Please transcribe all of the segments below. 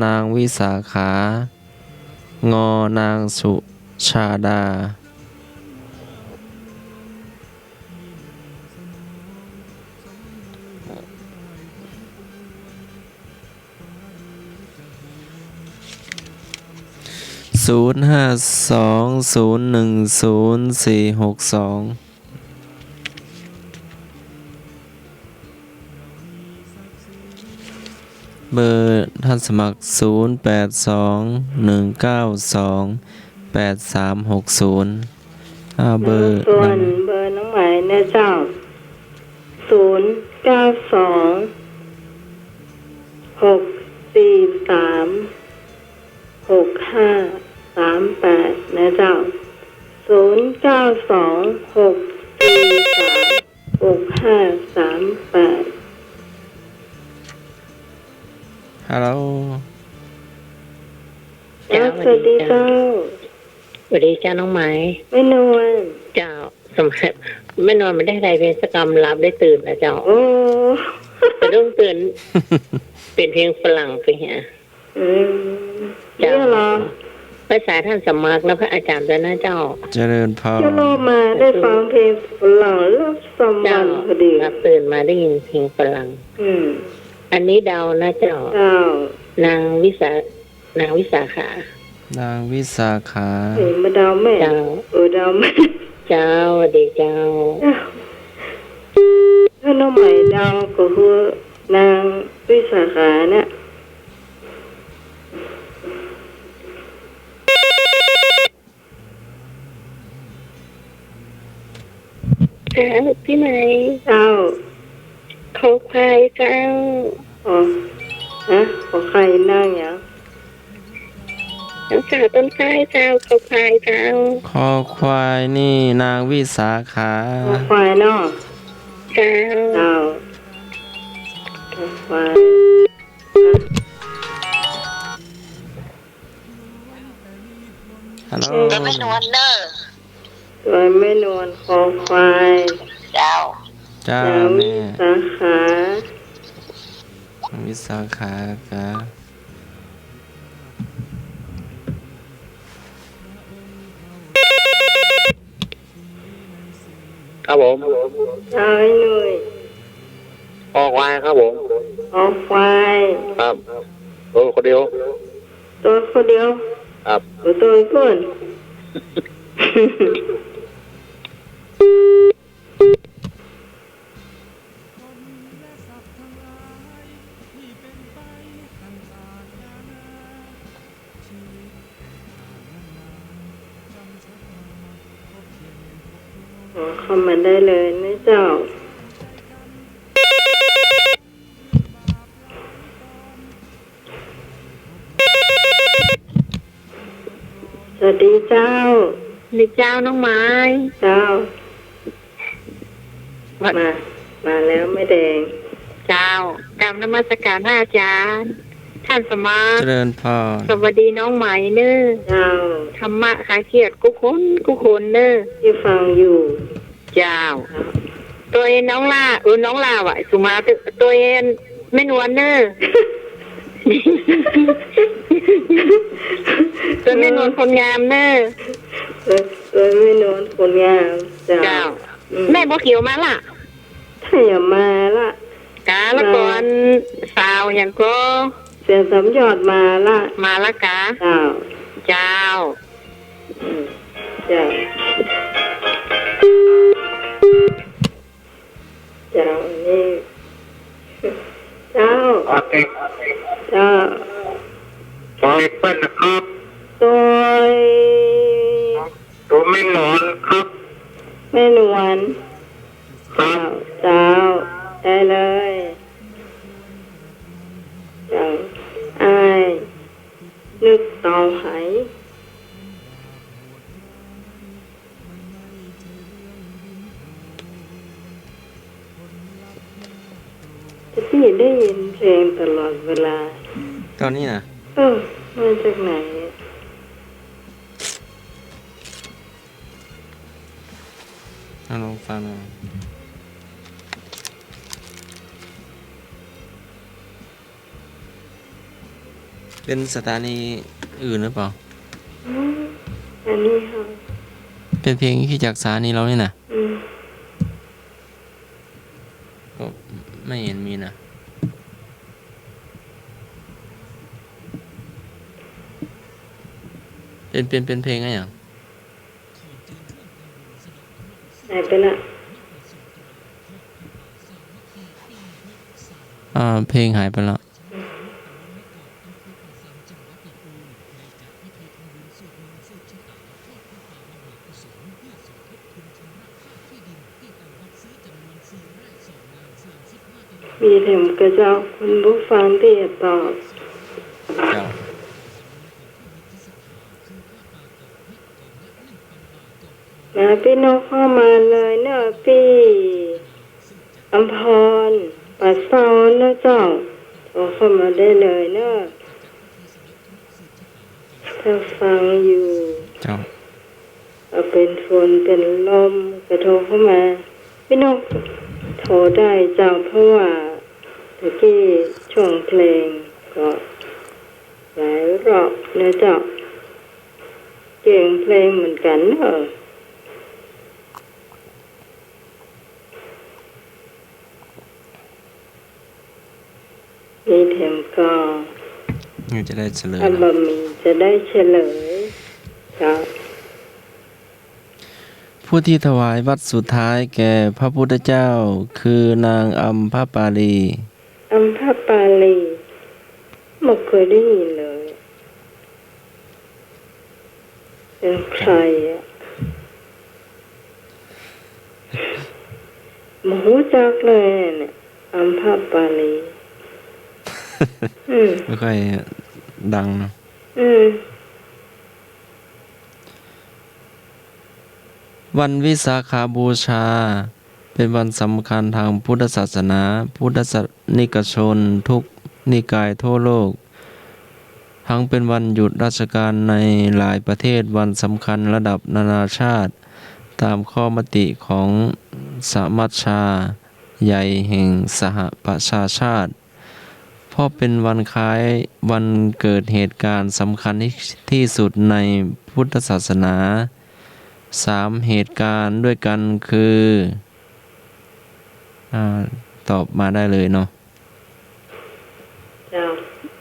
นางวิสาขางอนางสุชาดา0520101462เบอร์ท่านสมัคร0821928360เบอร์ส่วนเบอร์น้องหมายนะเจ้า0926436538นะเจ้า0926436538ฮัลโหลสวัสดีเจ้าสวัสดีเจ้าน้องไหมไม่นวลเจ้าสมัยไม่นอนไม่ได้ไรเพลงสกรรมรับได้ตื่นนะเจ้าโอ้แต่ต้องตื่นเป็นเพลงฝรั่งไปฮะเจ้าเหรอภาษาท่านสมัครแล้วพระอาจารย์ด้วยนะเจ้าเจริญพรเจ้าโลมาได้ฟังเพลงฝรั่งแล้วสมบันพอดีรับตื่นมาได้ยินเพลงฝรั่งอันนี้เดานะเจ้านางวิสาขานางวิสาขามาเดาแม่เจ้าเดาแม่เจ้าเด็กเจ้าถ้าน้องใหม่เดาก็คือนางวิสาขาเนี่ยพี่ไหมเจ้าเขาควายเจ้าอ๋อฮะขอใครนั่งอย่างนักษาต้นควายเจ้าเขาควายเจ้าคอควายนี่นางวิสาขาคอควายเนาะเจ้าคอควายฮัลโหลตัวไม่นวลเนอตัวไม่นวลคอควายเจ้าแม่สาขาวิสาขากะครับผมใช่หน่อยออกควายครับผมออกควายครับตัวคนเดียวครับตัวก่อนเข้ามาได้เลยนะเจ้าสวัสดีเจ้านี่เจ้าน้องไม้เจ้ามาแล้วไม่แดงเจ้ากราบนมัสการอาจารย์ท่านสมาเจริญพรสวัสดีน้องใหม่เนอเจ้าธรรมะคลายเครียดกุคนเนอที่ฟังอยู่เจ้าตัวเองน้องล่าว่ะสุมาตัวเองไม่นวลเนอตัวไม่นวลคนงามเนอตัวไม่นวลคนงามเจ้าแม่บ่เขียวมาล่ะถ้าอย่ามาล่ะกาละก่อนสาวอย่างก็เสียสำยอดมาละกาเจ้าเจ้านี่เจ้าซอยเปิ้ลนะครับตัวไม่นอนครับไม่นวลเจ้าได้เลยเจ้าอายนึกเตาไหพี่ได้ยินเพลงตลอดเวลาตอนนี้นะมาจากไหนลองฟังหน่อย เป็นสถานีอื่นหรือเปล่า อันนี้ค่ะ เป็นเพลงที่จากสถานีเรานี่นะ ก็ไม่เห็นมีนะเป็นเพลงอะไรอย่าง หายไปละ เพลงหายไปแล้ว มีเถมกระเจ้าคุณผู้ฟังที่จะตอบ เจ้า นะพี่นกเข้ามาเลยเนอะพี่อำพรปัสเซาเนอะเจ้าโทรเข้ามาได้เลยเนอะถ้าฟังอยู่ เจ้า เป็นฝนเป็นลมก็โทรเข้ามาพี่นกโทรได้เจ้าเพราะว่าเมื่อกี้ช่วงเพลงก็หลายรอบนะเจ้าเก่งเพลงเหมือนกันเนอะมีเทมก็ นี่จะได้เฉลย อัล นะ บั้มมีจะได้เฉลยครับ ผู้ที่ถวายวัดสุดท้ายแก่พระพุทธเจ้า คือนางอัมพปาลี อัมพปาลีไม่เคยได้ยินเลยเป็นใครอ่ะไม่รู้จักเลยเนี่ยอัมพปาลี ไม่ค่อยดังนะ วันวิสาขาบูชา เป็นวันสำคัญทางพุทธศาสนา พุทธศาสนิกชนทุกนิกายทั่วโลก ทั้งเป็นวันหยุดราชการในหลายประเทศวันสำคัญระดับนานาชาติ ตามข้อมติของสมัชชาใหญ่แห่งสหประชาชาติ เพราะเป็นวันคล้ายวันเกิดเหตุการณ์สำคัญที่สุดในพุทธศาสนา 3 เหตุการณ์ด้วยกันคือตอบมาได้เลยเนาะ จ้า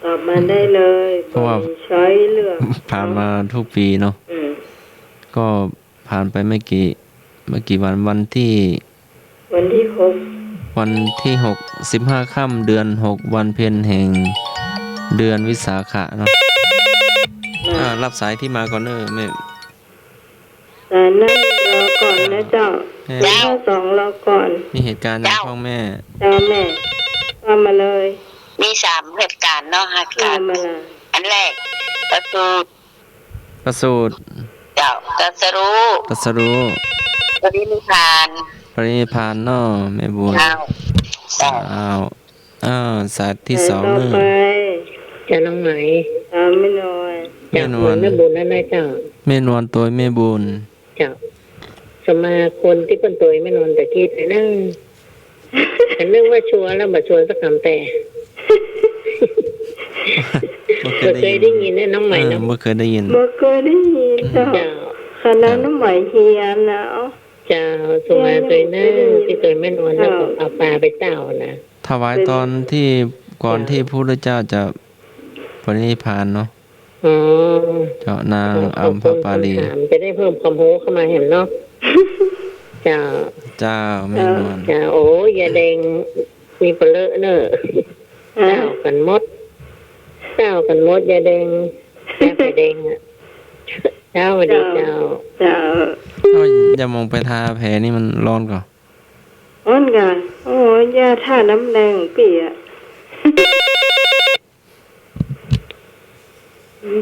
ตอบมาได้เลย เพราะว่า บ่มีช้อยเลือก ผ่านมาทุกปีเนาะ ก็ผ่านไปไม่กี่วันที่ วันที่6 15 ค่ำเดือน 6 วันเพ็ญแห่งเดือนวิสาขะเนาะรับสายที่มาก่อนเนอะแม่ แต่นั่นรอก่อนนะเจ้าข้อ2รอก่อน มีเหตุการณ์ในห้องแม่ เจ้าแม่ว่ามาเลย มี3เหตุการณ์เนาะเหตุกา ว่าร ณ์ มาละ อันแรกประตู ประสูติ เจ้าตรัสรู้ ตรัสรู้ ปรินิพพาน ปรินิพพานเนาะแม่บัว เจ้าเจ้า สายที่ แต่ 2 ต่อ เนอะ ไป จะน้องไหม ตามไม่น้อย แม่นวล แม่บุญนั่นนะเจ้า แม่นวลตัวแม่บุญ เจ้าสมาคนที่เป็นตัวไม่นอนแต่กี้แต่นั่งแต่นึกว่าชัวร์แล้วมาชัวร์สักคำแต่ บ่เค เค ย ยได้ยินเนี่ยน้องใหม่เนาะ บ่เคยได้ยิน บ่เคยได้ยินเจ้า เจ้า คณะน้ำใหม่เฮียนนะเอา เจ้าสมาเคยนั่งที่เคยแม่นวลแล้วก็เอาปลาไปเจ้านะ ถวายตอนที่ก่อนที่พระพุทธเจ้าจะปรินิพพานเนาะ อ๋อ เจ้านางอัมพปาลี ถามจะได้เพิ่มความรู้เข้ามาเห็นเนาะเจ้า เจ้าแม่นวล เจ้าโอ้ยยาแดงมีเปลือเนอะเจ้ากันมดยาแดงแม่ไปแดงอ่ะเจ้าสวัสดีเจ้า เจ้า อย่ามองไปทาแผลนี่มันร้อนก่อน อ้อนกันโอ้ยยาท่าน้ำแดงเปียก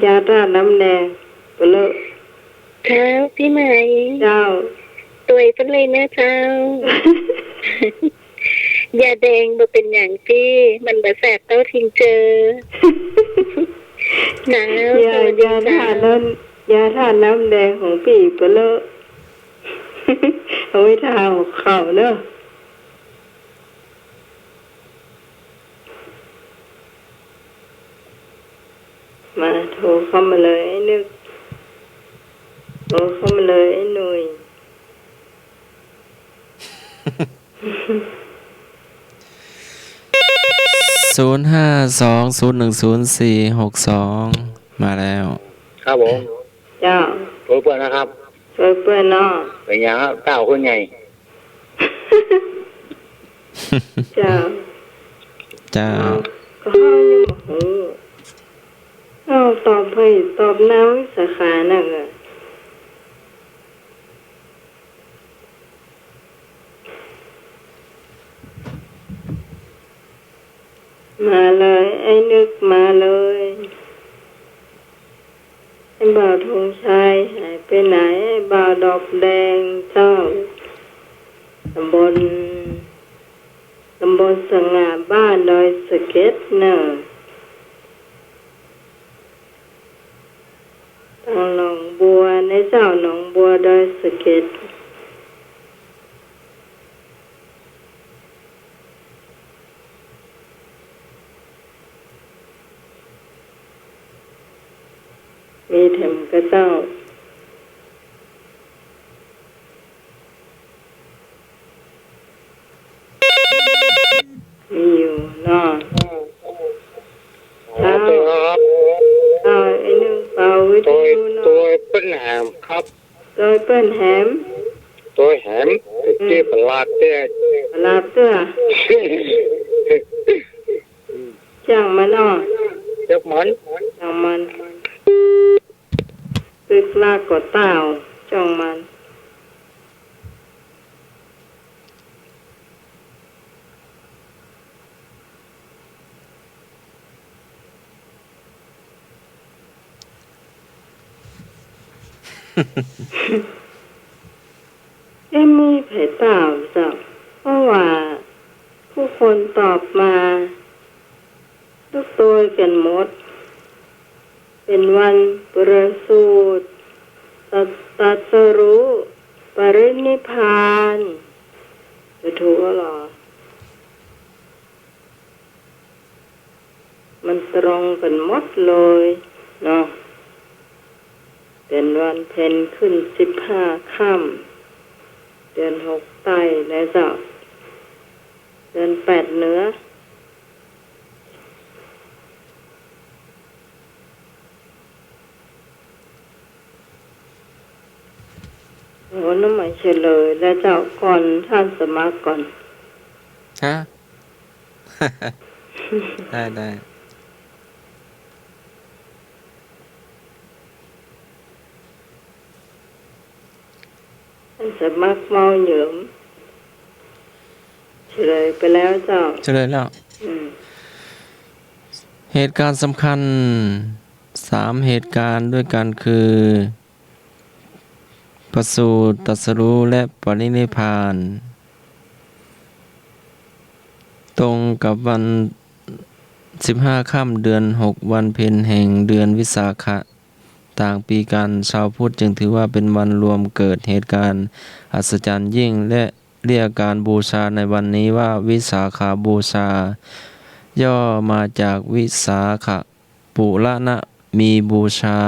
ยาท่าน้ำแดงไปเลย เท้าพี่ใหม่ เจ้า ตัวเป็นเลยนะเท้า ยาแดงมาเป็นอย่างที่มันบาแสบเต้าทิ้งเจอหนาว ยาท่าน้ำแดงของปีไปเลย เอาไว้ทาหัวเข่าเนอะ มาโทรเข้ามาเลยไอ้นึกโทรเข้ามาเลยไอ้หนุ่ย 052010462มาแล้ว ครับผม เจ้า โทรเปิดนะครับ ช่วยเพื่อนเนาะ เป็นยังครับก้าวขึ้นไง เจ้า เจ้า ก็เฮายังบ่ฮู้เฮาตอบให้ตอบแนวสาขานั่นน่ะมาเลยไอ้นึกมาเลยไอ้บ่าวธงชัยหายไปไหนไอ้บ่าวดอกแดงเจ้าตำบลสง่าบ้านดอยสะเก็ดน่ะทางหนองบัวในเจ้าหนองบัวดอยสะเก็ดมีแถมกระเจ้ามีอยู่เนาะ ครับ เอาไอ้นึงเป่าวิท ตัว ยุเนาะ ตัวเป็นแหมครับ โดยเปิ้นแหม ตัวแหมที่ประหลาดเนี่ย ลาบเตื้อจ้างมันเนาะ เจ้ามัน จ้างมันตึกลากกดเต้าจ้องมันมีไผเปล่าจ้ะเพราะว่าผู้คนตอบมาทุกตัวกันหมดเป็นวันประสูติตรัสรู้ปรินิพพานจะถูกหรอมันตรงกันหมดเลยเนาะเป็นวันเพ็ญขึ้น15 ค่ำเดือน6ใต้นะเจ้าเดือน8เหนือโอ้น้ำใหม่เฉลยแล้วเจ้าก่อนท่านสมัครก่อน ฮะ ได้ ท่านสมัครเมาเหยิมเฉลยไปแล้วเจ้า เฉลยแล้ว อืม เหตุการณ์สำคัญ3เหตุการณ์ด้วยกันคือ ประสูติตรัสรู้และปรินิพพาน ตรงกับวัน15 ค่ำเดือน6วันเพ็ญแห่งเดือนวิสาขะต่างปีกันชาวพุทธจึงถือว่าเป็นวันรวมเกิดเหตุการณ์อัศจรรย์ยิ่งและเรียกการบูชาในวันนี้ว่าวิสาขาบูชา ย่อมาจากวิสาขปุระนะมีบูชา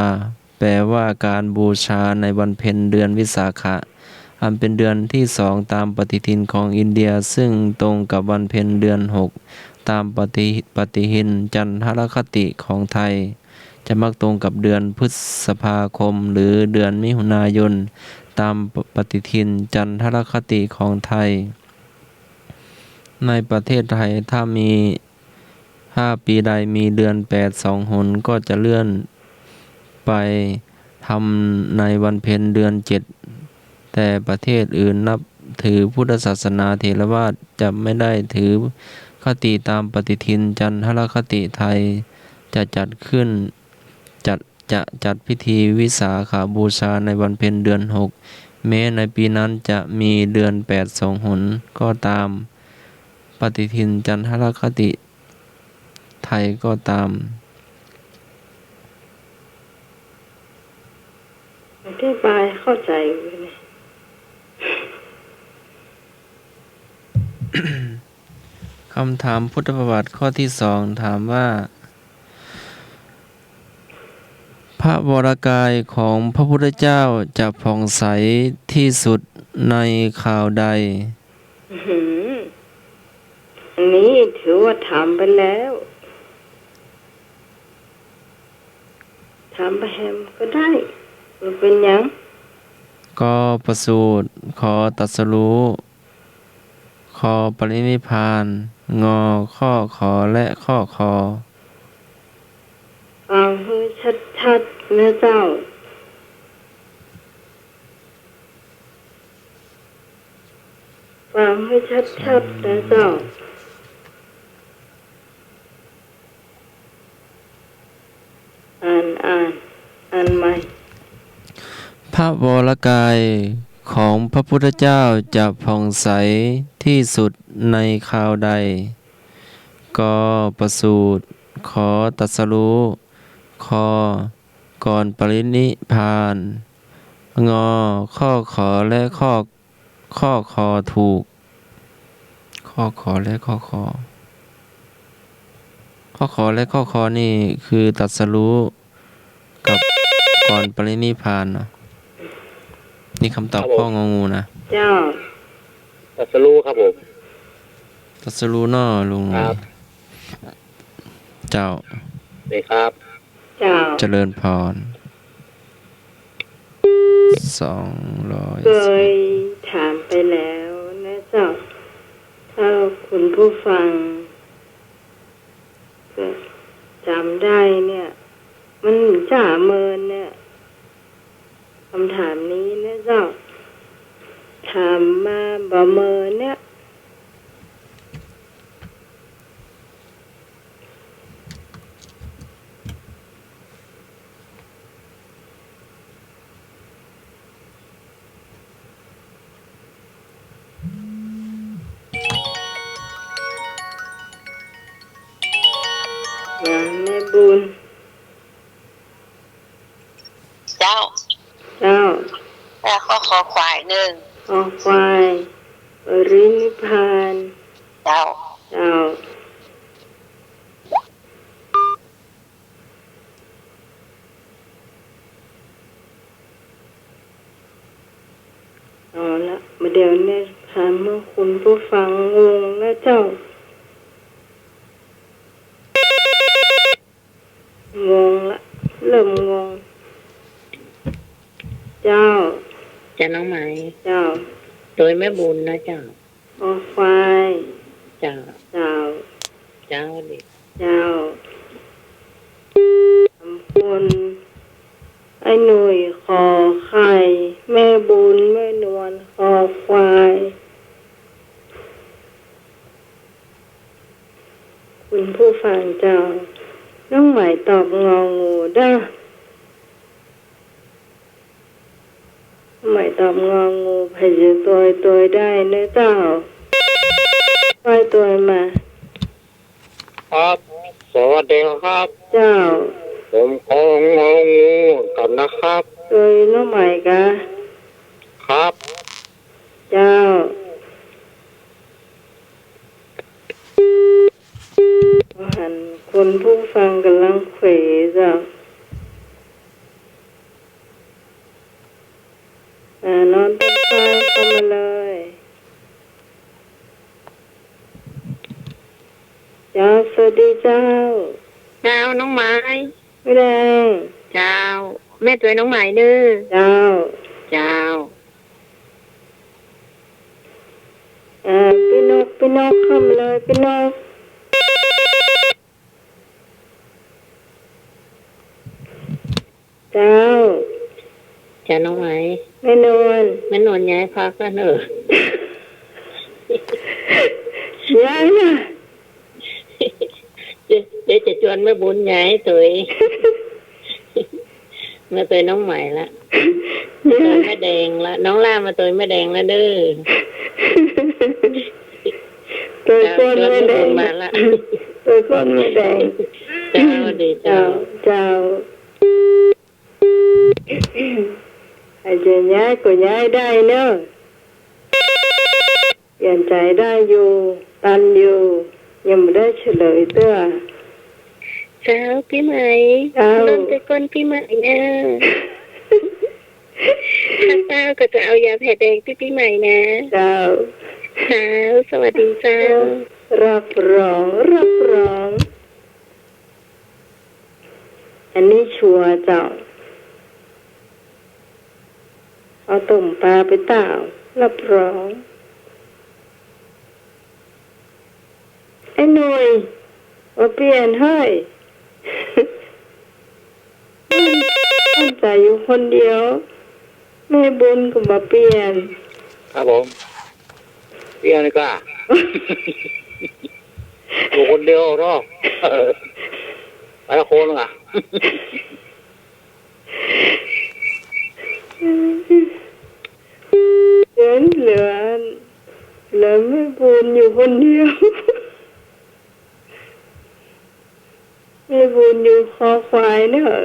แปลว่าการบูชาในวันเพ็ญเดือนวิสาขะอันเป็นเดือนที่2ตามปฏิทินของอินเดียซึ่งตรงกับวันเพ็ญเดือน6ตามปฏิทินจันทรคติของไทยจะมักตรงกับเดือนพฤษภาคมหรือเดือนมิถุนายนตามปฏิทินจันทรคติของไทยในประเทศไทยถ้าปีใดมีเดือน8 2 หนก็จะเลื่อนไปทำในวันเพ็ญเดือน7แต่ประเทศอื่นนับถือพุทธศาสนาเถรวาทจะไม่ได้ถือคติตามปฏิทินจันทรคติไทยจะจัดพิธีวิสาขบูชาในวันเพ็ญเดือน6แม้ในปีนั้นจะมีเดือน8 2 หนก็ตามปฏิทินจันทรคติไทยก็ตาม อธิบายเข้าใจอยู่เนี่ย คำถามพุทธประวัติข้อที่2ถามว่า พระวรกายของพระพุทธเจ้าจะผ่องใสที่สุดในข่าวใด อื้อหืออันนี้ถือว่าถามไปแล้วถามไปแฮมก็ได้มันเป็นหยัง ก็ประสูติขอตรัสรู้ขอปรินิพพาน งอข้อขอและข้อคอ ฟังให้ชัดๆนะเจ้าฟังให้ชัดๆนะเจ้าอ่านใหม่ พระวรกายของพระพุทธเจ้าจะผ่องใสที่สุดในคราวใด ก็ประสูติขอตรัสรู้คอก่อนปรินิพพาน งอข้อขอและข้อคอถูก ข้อขอและข้อคอ ข้อขอและข้อคอนี่คือตรัสรู้กับก่อนปรินิพพานเนาะนี่คำตอบข้ององูนะ เจ้า ตรัสรู้ครับผม ตรัสรู้เนาะลุง ครับ เจ้า เลยครับ เจ้า เจริญพร200 เคยถามไปแล้วนะเจ้าถ้าคุณผู้ฟังก็จำได้เนี่ย มันจ่าเมินเนี่ยคำถามนี้นะเจ้าถามมาบ่เมินเนี่ยนะแม่บุญ เจ้า เจ้า แล้วก็ขอควายหนึ่ง ออกควายปรินิพพาน เจ้า เจ้าเอาละมาเดี๋ยวนี้ถามเมื่อคุณผู้ฟังงงแล้วเจ้างงละเริ่มงงเจ้า จะน้องไหม เจ้า โดยแม่บุญนะเจ้า ออกควาย เจ้า เจ้า เจ้าดิ เจ้าสำคนไอ้หนุ่ยคอไข่แม่บุญแม่นวลคอควายคุณผู้ฟังเจ้าน้องใหม่ตอบงองูด้าใหม่ตอบงองูพยายตัวได้เนื้อเจ้าไปตัวมา ครับ สวัสดีครับ เจ้า ผมของงองูกันนะครับ ตัวน้องใหม่กะ ครับ เจ้าหันคนผู้ฟังกำลังเขวเจ้าน้องต้นฟ้าเข้ามาเลยเจ้าสวัสดีเจ้า เจ้าน้องไม้ ไม่แดง เจ้า แม่ตัวน้องไหมเด้อ เจ้า เจ้า พี่นกเข้ามาเลยพี่นกเจ้า จะน้องไหม แม่นวล แม่นอนย้ายพักแล้วเนอะ ยายนะ เดี๋ยวจะชวนแม่บุญย้ายตัว แม่ตัวน้องใหม่ละตัวแม่แดงละน้องล่ามาตัวแม่แดงละเด้อ ตัวก้นไม่แดง มาละ ตัวก้นไม่แดง เจ้าดีเจ้า เจ้าไอ้เจะย้ายก็ย้ายได้เนอะเปลี่ยนใจได้อยู่ตันอยู่ยังไม่ได้เฉลยเตื้อ เจ้าพี่ใหม่เริ่มไปก้นพี่ใหม่นะถ้าเจ้าก็จะเอายาแผลแดงพี่ใหม่นะเจ้าเจ้าสวัสดีเจ้ารับรองรับรองอันนี้ชัวร์เจ้าเอาต้มปลาไปเต่ารับรองไอ้หน่วยว่าเปลี่ยนให้ตั้งใจอยู่คนเดียวแม่บุญก็มาเปลี่ยนครับผมเรียนนี่กล้าอยู่คนเดียวเนาะไปละคนอ่ะเหลือไม่บุญอยู่คนเดียวไม่บุญอยู่คอควายเนอะ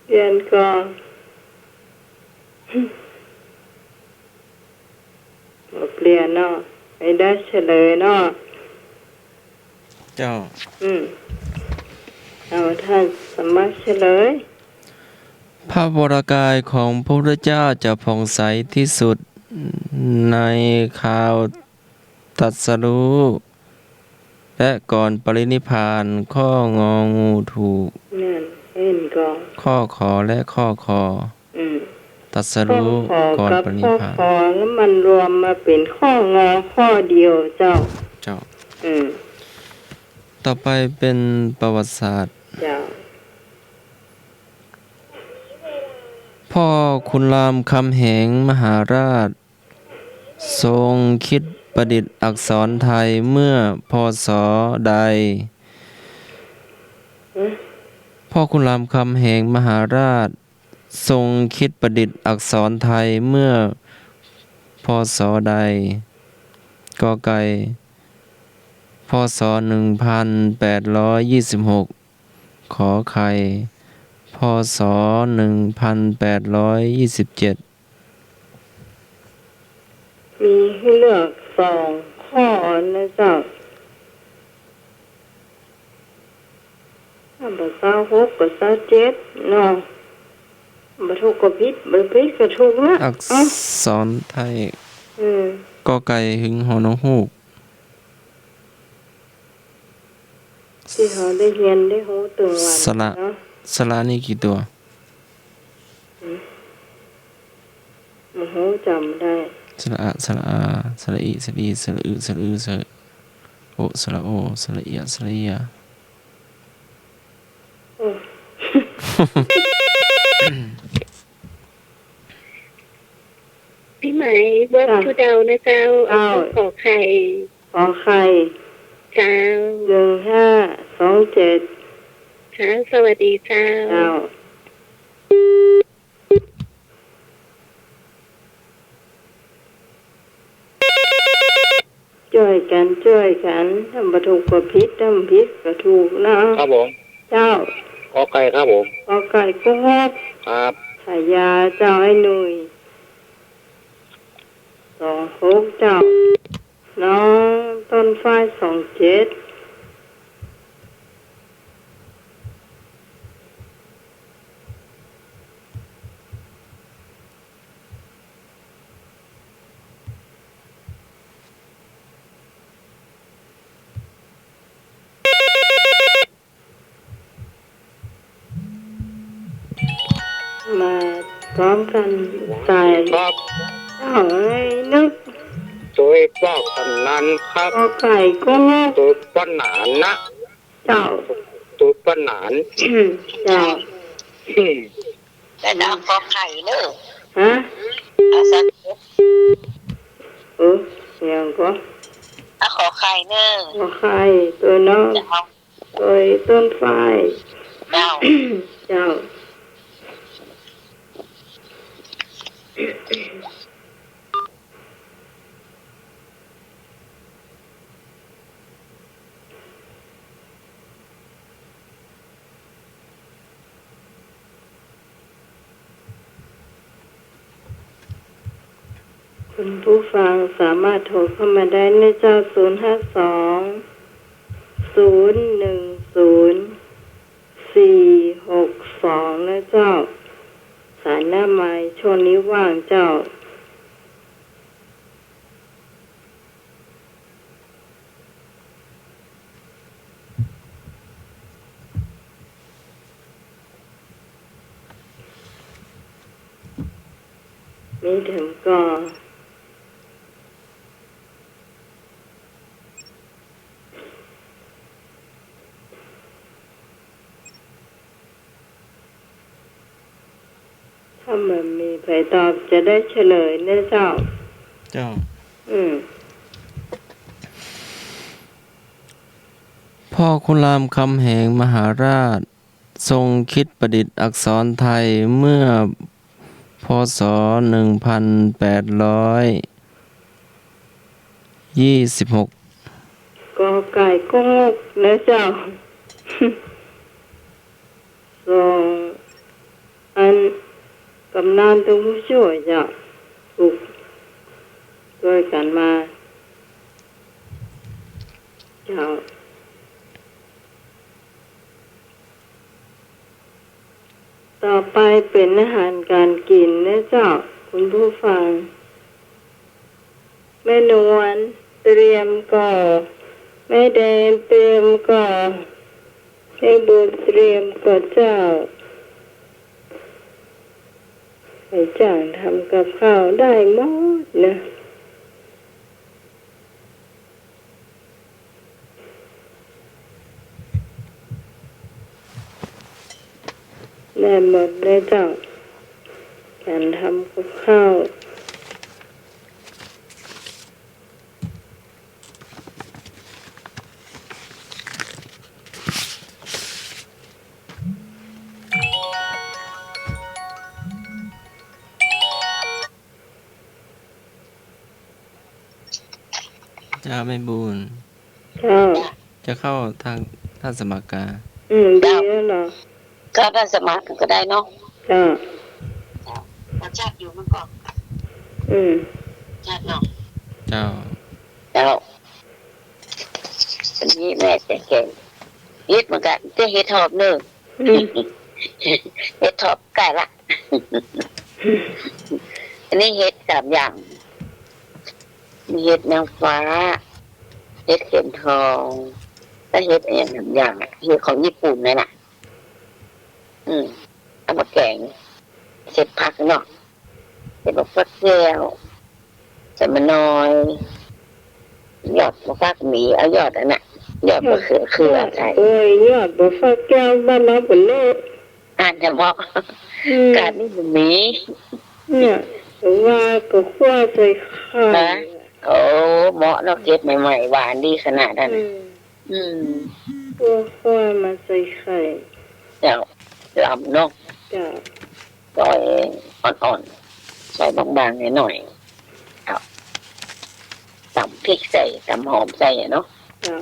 เรียนก่อนเปลี่ยนเนาะไม่ได้เฉลยเนาะเจ้าเอาท่านสมัครเฉลยพระวรกายของพระพุทธเจ้าจะผ่องใสที่สุดในคราวตรัสรู้และก่อนปรินิพพานข้ององูถูกนั่นเห็นก่อนข้อขอและข้อคอตรัสรู้ก่อนปรินิพพานข้อแล้วมันรวมมาเป็นข้องอข้อเดียวเจ้าต่อไปเป็นประวัติศาสตร์พ่อขุนรามคำแหงมหาราชทรงคิดประดิษฐ์อักษรไทยเมื่อพ.ศ. ใดพ่อขุนรามคำแหงมหาราชทรงคิดประดิษฐ์อักษรไทยเมื่อพ.ศ. ใดก.ไก่พ.ศ. 1826ขอไข่พ.ศ. 1827มีให้เลือก2ข้อนะเจ้าภาษา6กับภาษา7เนาะบ่ถูกก็ผิดบ่ผิดก็ถูกนะอักษรไทยก.ไก่หึงหอนกฮูกที่เขาได้เรียนได้รู้ตัววันเนาะสระนี่กี่ตัวโอ้โหจำได้สระอะสระอาสระอิสระอีสระอึสระอืสระโอสระโอสระเอียสระเอียพี่ไหมเบิร์ดผู้เดานะเจ้าขอไข่เจ้า1527ค่ะสวัสดีเจ้าช่วยกันทำบ่ถูกก็ผิดทำผิดก็ถูกนะครับผมเจ้าขอไก่ครับผมขอไก่ก็ฮอกครับฉายาเจ้าไอ้หนุ่ย26เจ้าน้องต้นฝ้าย27มาพร้อมกันใส่ครับนึกตัวป้อกกำนันครับไก่ก็ตัวป้าหนานนะเจ้าตัวป้าหนานเจ้าแต่ดาวขอไข่เนอะฮะเสียงก็ขอไข่เนอะขอไข่ตัวน้องตัวต้นฝ้ายเจ้าข คุณผู้ฟังสามารถโทรเข้ามาได้ในเจ้า052 010 462นะเจ้าสายหน้าไม้ช่วงนี้ว่างเจ้ามีถึงก็ถ้ามันมีใครตอบจะได้เฉลยนะเจ้า เจ้า พ่อคุณรามคำแหงมหาราช ทรงคิดประดิษฐ์อักษรไทยเมื่อพศ1826กอไก่ก็งกนะเจ้า ส่งอันกำนันตัวผู้ช่วยเจ้าถูกด้วยกันมาเจ้าต่อไปเป็นอาหารการกินนะเจ้าคุณผู้ฟังแม่นวลเตรียมก่อแม่แดงเตรียมก่อให้บุญเตรียมก่อเจ้าไปจ้างทำกับข้าวได้หมดนะได้หมดเลยเจ้าการทำกับข้าวเจ้าไม่บุญ เจ้า จะเข้าทางท่านสมัครกา ดีแล้วเหรอ ก็ได้สมัครก็ได้เนาะ เจ้า เราชาติอยู่มาก่อน ชาติเนาะ เจ้า แล้วอันนี้แม่จะเก่งเฮ็ดเหมือนกันจะเฮ็ดทอบเนึงเฮ็ดทอบไก่ละ อันนี้เฮ็ด3อย่างมีเฮ็ดนางฟ้าเฮ็ดเข็มทองและเฮ็ดอย่างเฮ็ดของญี่ปุ่นนั่นน่ะเอามาแกงเสร็จผักเนาะเสร็จบอกฟักแก้วใส่มะนอยยอดมะฟักหมีเอายอดอันน่ะยอดมะเขือใส่ ยอดมะฟักแก้วบ้านเราเป็นเลิศ อ่านจะบอกการนี่มันมี เนี่ยว่าก็คั่วใส่ไข่ นะโอ้เหมาะเนาะเก็บใหม่ๆหวานดีขนาดนั้นคั่วมาใส่ไข่ เจ้าลำเนาะ จ้ะ ซอยอ่อนๆซอยบางๆหน่อยๆเอาตำพริกใส่ตำหอมใส่เนาะ จ้ะ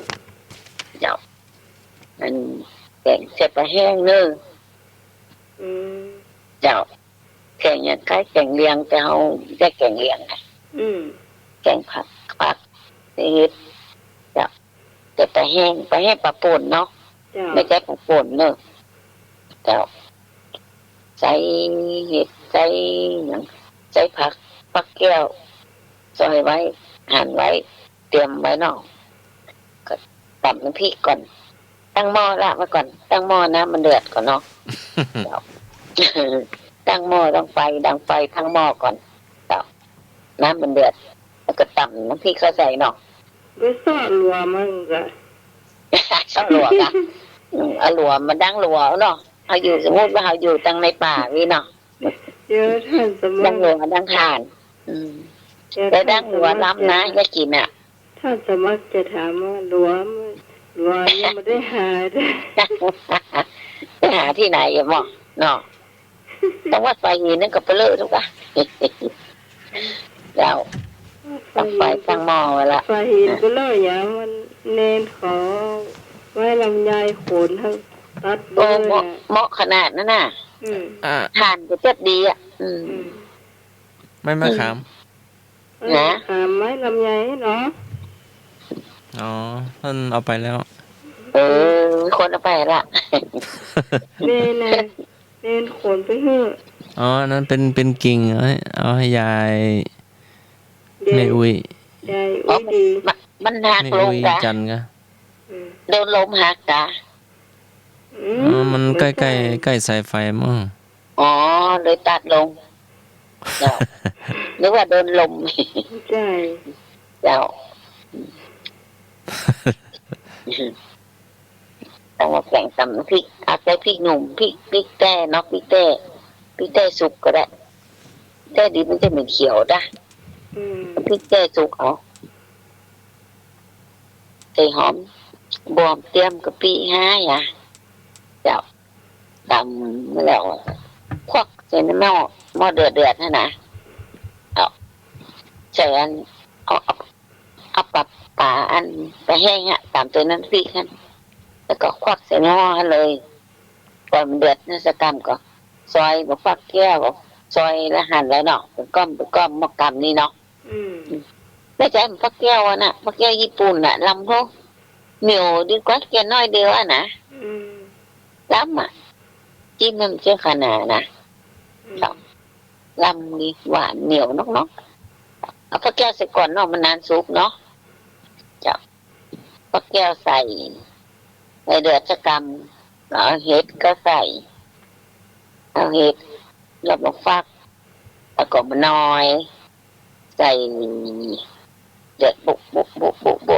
เจ้ามันแกงเสร็จไปแห้งเนื้อเจ้าแกงอย่างคล้ายแกงเลียงแต่เอาได้แกงเลียงนะแกงผักเฮ็ดเจ้าเสร็จไปแห้งปลาป่นเนาะ จ้ะ ไม่ใช่ปลาป่นเนื้อเจ้าใส่เห็ดใส่อย่างใส่ผักแก้วซอยไว้หั่นไว้เตรียมไว้เนาะก็ตำน้ำพริกก่อนตั้งหม้อละไว้ก่อนตั้งหม้อน้ำมันเดือดก่อนเนาะ ตั้งหม้อดังไฟทั้งหม้อก่อนน้ำมันเดือดแล้วก็ตำน้ำพริกเข้าใส่เนาะ ไปซ่อรัวมันก็ ชอบหลวกอ่ะเอาหลวมมันดังหลวเนาะเอาอยู่สมมติว่าเอาอยู่ตั้งในป่านี่เนาะ เดี๋ยวท่านสม ดังหลวดังทานแต่ดังหลวล้ำนะอย่ากินอ่ะ ท่านสมัครจะถามว่ารัวยังไม่ได้หาเด้อ ไปหาที่ไหนอย่าบอกเนาะต้องวัดไฟหินนั่นก็ไปเลิกทุกอ่ะเราตั้งไฟตั้งหม้อไว้ละ ไฟหินก็เลยอย่างมันเน้นขอไว้ลำไยโขนทั้งตัด โอ้เหมาะขนาดนั้นน่ะทานจะเจ็บดีอ่ะ ไม่มะขาม ไฟ นะ ถามไม้ลำไยเนาะ อ๋อเพิ่นเอาไปแล้ว มีคนเอาไปละ เนนน่ะเนนขนไปเถอะ อ๋ออันนั้นเป็นกิ่งเอาให้ยาย ยา แม่ ย อุ้ย ยาย อ๋อ อุ้ยดี มันหัก แม่ ลง อุ้ย กะ จันทร์กะ อืม โดนลมหักกะ อ๋อมันใกล้สายไฟมั้ง อ๋อเลยตัดลงเจ้านึกว่าโดนลม ใช่ เจ้าต้องมาแข่งตำพริกอาจจะพริกหนุ่มพริกแต้เนาะพริกแต้สุกก็ได้แต้ดีมันจะเหม็นเขียวนะ อืม พริกแต้สุกเอาใส่หอมบวมเตรียมกะปิห้าอ่ะเจ้าตำไม่แล้วควักใส่ในหม้อเดือดนะนะเอาใส่อันเอาปลาอันไปแห้งอ่ะตามตัวนั้นพริกกันแล้วก็ควักใส่หม้อเลยพอมันเดือดนั่นสักกำก็ซอยบอกฟักแก้วซอยละหั่นแล้วเนาะเป็นก้อมหมอกำนี่เนาะ อืม ไม่ใช่มันฟักแก้วน่ะฟักแก้วญี่ปุ่นน่ะลำเขาเหนียวดีกว่าแก้วน้อยเดียวอ่ะนะ อืม ลำอ่ะจิ้มมันเชื่อขนาดนะ อืม ลำดีหวานเหนียวเนาะเอาฟักแก้วใส่ก่อนเนาะมันนานซุปเนาะจ้ะฟักแก้วใส่เดือดจะกำเอาเห็ดก็ใส่เอาเห็ดแล้วมาฟักแล้วก็มาน้อย ใส่เดือดบุ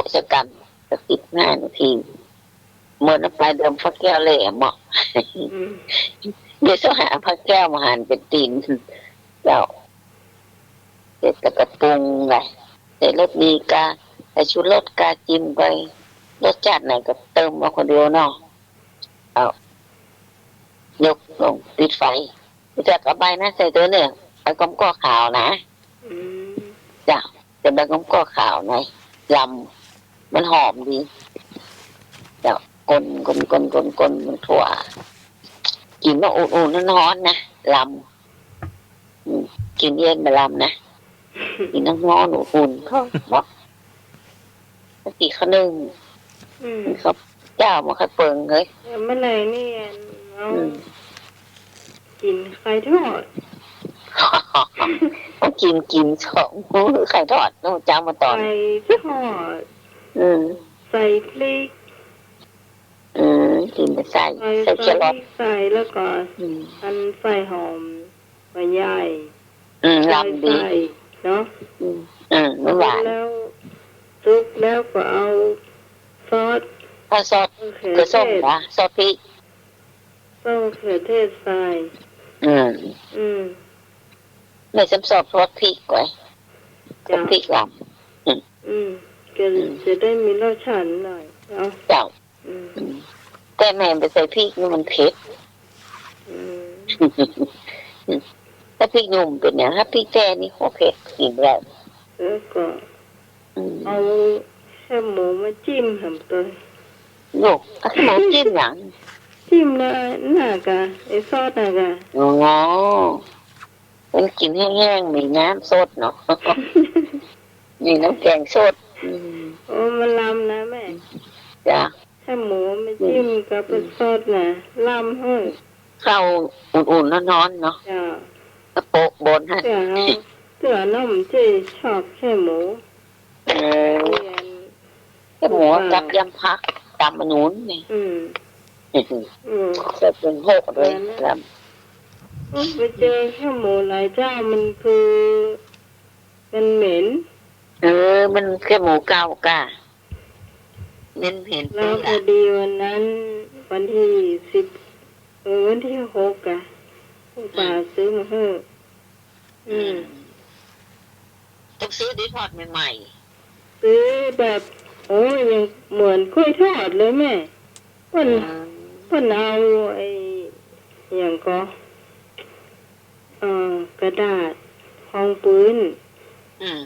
กจะกำสัก15 นาทีเมื่อน้ำปลาเดิมฟักแก้วเลยเหมาะ อืม เดี๋ยวต้องหาฟักแก้วมาหั่นเป็นตีนเจ้าเสร็จแล้วก็ปรุงไงเสร็จรสดีกาใส่ชูรสกาจิ้มไปรสจัดไหนก็เติมมาคนเดียวเนาะเอายกลงปิดไฟจะกระบายนะใส่ตัวเนี่ยใบก้อมก่อขาวนะ อืม จ้ะแต่ใบก้อมก่อขาวไงลำมันหอมดีเจ้ากลมันถั่วกินมาอุ่นๆร้อนๆนะลำกินเย็นมาลำนะกินน้ำร้อนอุ่นๆเขาบอกสักกี่ขนึง อืม เขาเจ้ามาคัดเปิงเฮ้ย เมื่อไหร่นี่เอากินไข่ทอด ต้องกินสองมื้อไข่ทอดต้องจำมาตอน ไข่ทอด อืม ใส่พริก กินไปใส่ ใส่ ใส่แครอท ใส่แล้วก็ อืม อันใส่หอมใบใหญ่ ลำดี ใส่เนาะ ไม่หวาน แล้วซุปแล้วก็เอาซอส ถ้าซอส มะเขือ เกลือ เท ส้ม ศ นะซอสพริก ซอสมะเขือเทศใส่ อืม อืม ไม่ซ้ำซอสซอสพริกไว้ซอ จ้ะ สพริกล อืมก็จะได้มีรสชาติหน่อยเอา ำเจ้า อืม แต่แม่ไปใส่พริกนี่มันเผ็ด อืม ถ้าพริกหนุ่มเป็นอย่างถ้าพริกแท้นี่โคตรเผ็ดกินแล้ว แล้วก็เอาแค่หมูมาจิ้มทำตัว โยกเอาขนมจิ้มหยัง จิ้มนะหน้ากะไอ้ซอสน่ะกะ อ๋อมันกินแห้งๆมีน้ำสดเนาะ มีน้ำแกงสด โอ้มันลำนะแม่ จ้ะ แค่หมูมาจิ้มกับเป็นซอสน่ะลำเฮ้ย เข้าอุ่นๆร้อนๆเนาะ จ้าก ระโปะบนให้ เสือเอาเสือน้ำที่ชอบแค่หมู เออ เรียน แค่หมูกับยำพักตำมะนุนนี่ อืมอืม จะเป็นโหกเลยแล้ว ไปเจอแค่หมูหลายเจ้ามันคือมันเหม็น มันแค่หมูเก่ากะเน้นเห็น แล้วพอดีวันนั้นวันที่วันที่6อะผู้ป่าซื้อมาให้อืม ต้องซื้อดีทอดใหม่ ซื้อแบบโอ้ยยังเหมือนกล้วยทอดเลยแม่เพิ่น ๆ เพิ่นเอาไอ้อย่างก็กระดาษรองปืน อืม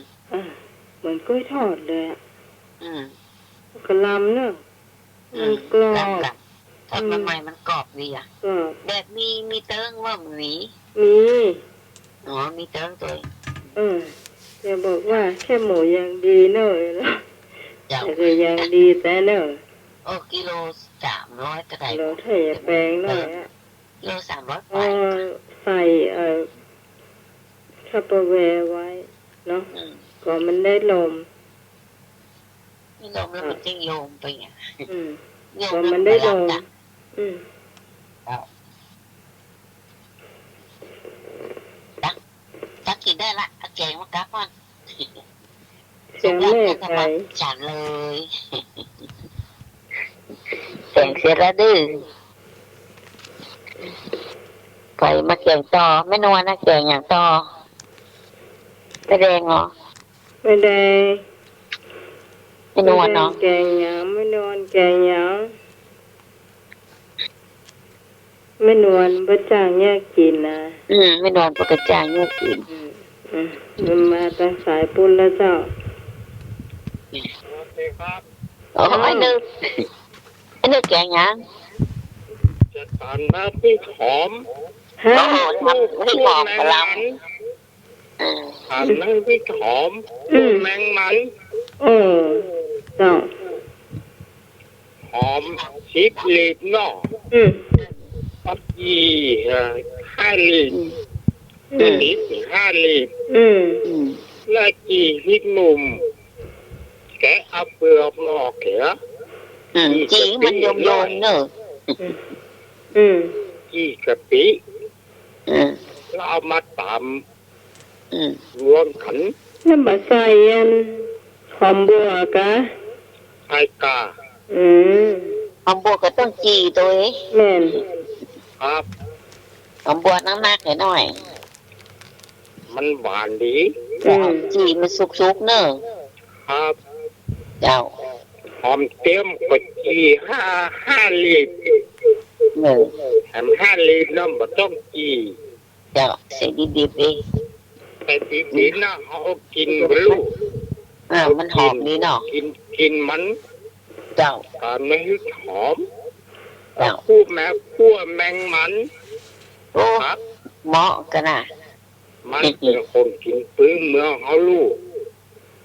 เหมือนกล้วยทอดเลยอะ อืม กระลำเนอะมันกรอบ ทอดใหม่ๆมันกรอบดีอ่ะ กรอบ แบบมีเติ้งว่าหมี มี อ๋อมีเติ้งตัว เออ อย่าบอกว่าแค่หมูยังดีเนอะนะ เจ้า แต่ก็ยังดีแต่เนอะ โอ้กิโล300ก็ได้ เราถ้าอย่าแปลงหน่อยอะ กิโล300 เอาใส่ทัปเปอร์แวร์ไว้เนาะก่อนมันได้ลม นี่ลมแล้วมันจะโยมไปไง อืม โย ก่อน แล้ว มันได้ลม รับ อืม ตักกินได้ละเอาแกงมากับมัน เสียงแม่ไป ฉันเลยแกงเสร็จแล้วดื้อไปมาแกงต่อไม่นวลนะแกงอย่างต่อไปแดงเหรอ ไม่ได้ ไม่นวลเนาะ แกงหยังไม่นวลแกงหยังไม่นวลบ่จ้างแยกกินนะ ไม่นวลปกติจ่ายเงินกิน มันมาตั้งสายปุ้นแล้วเจ้า สวัสดีครับ โอ้ยนึกไอ้นึกแกงยัง จะทานน้ำพริกหอม ฮะ โอ้โหทำไม่หอกกระลำ ทานน้ำพริกหอมแมงมัน โอ้เจ้า หอมชิบลีบเนาะ อืม ปักยี่5 ลีบลิบ5 ลีบ อืม แล้วจีพริกหนุ่มแกะเอาเปลือกออกเขีย จีมันโยมโยมเนอะ อืม จีกะปิ แล้วเอามาตำรวมกัน แล้วมาใส่อันหอมบัวกะ ไข่กา อืม หอมบัวก็ต้องจีตัวเอง แม่น ครับ หอมบัวน้ำหนักหน่อย มันหวานดี จีมันสุกๆเนอะ ครับ เจ้า หอมเต็มกว่าจี5 ลีบ หนึ่ง แถม5 ลีบน้ำบ่ต้องจี เจ้าเสียดิบๆเอง แต่ดีๆนะเขากินกับลูก มันหอมดีเนาะ กินมัน เจ้า ตามไม่ให้หอม เจ้า คู่แม่ขั้วแมงมัน โอ้ ครับ เหมาะกันนะ มันเป็นคนกินปื้งเมืองเขาลูก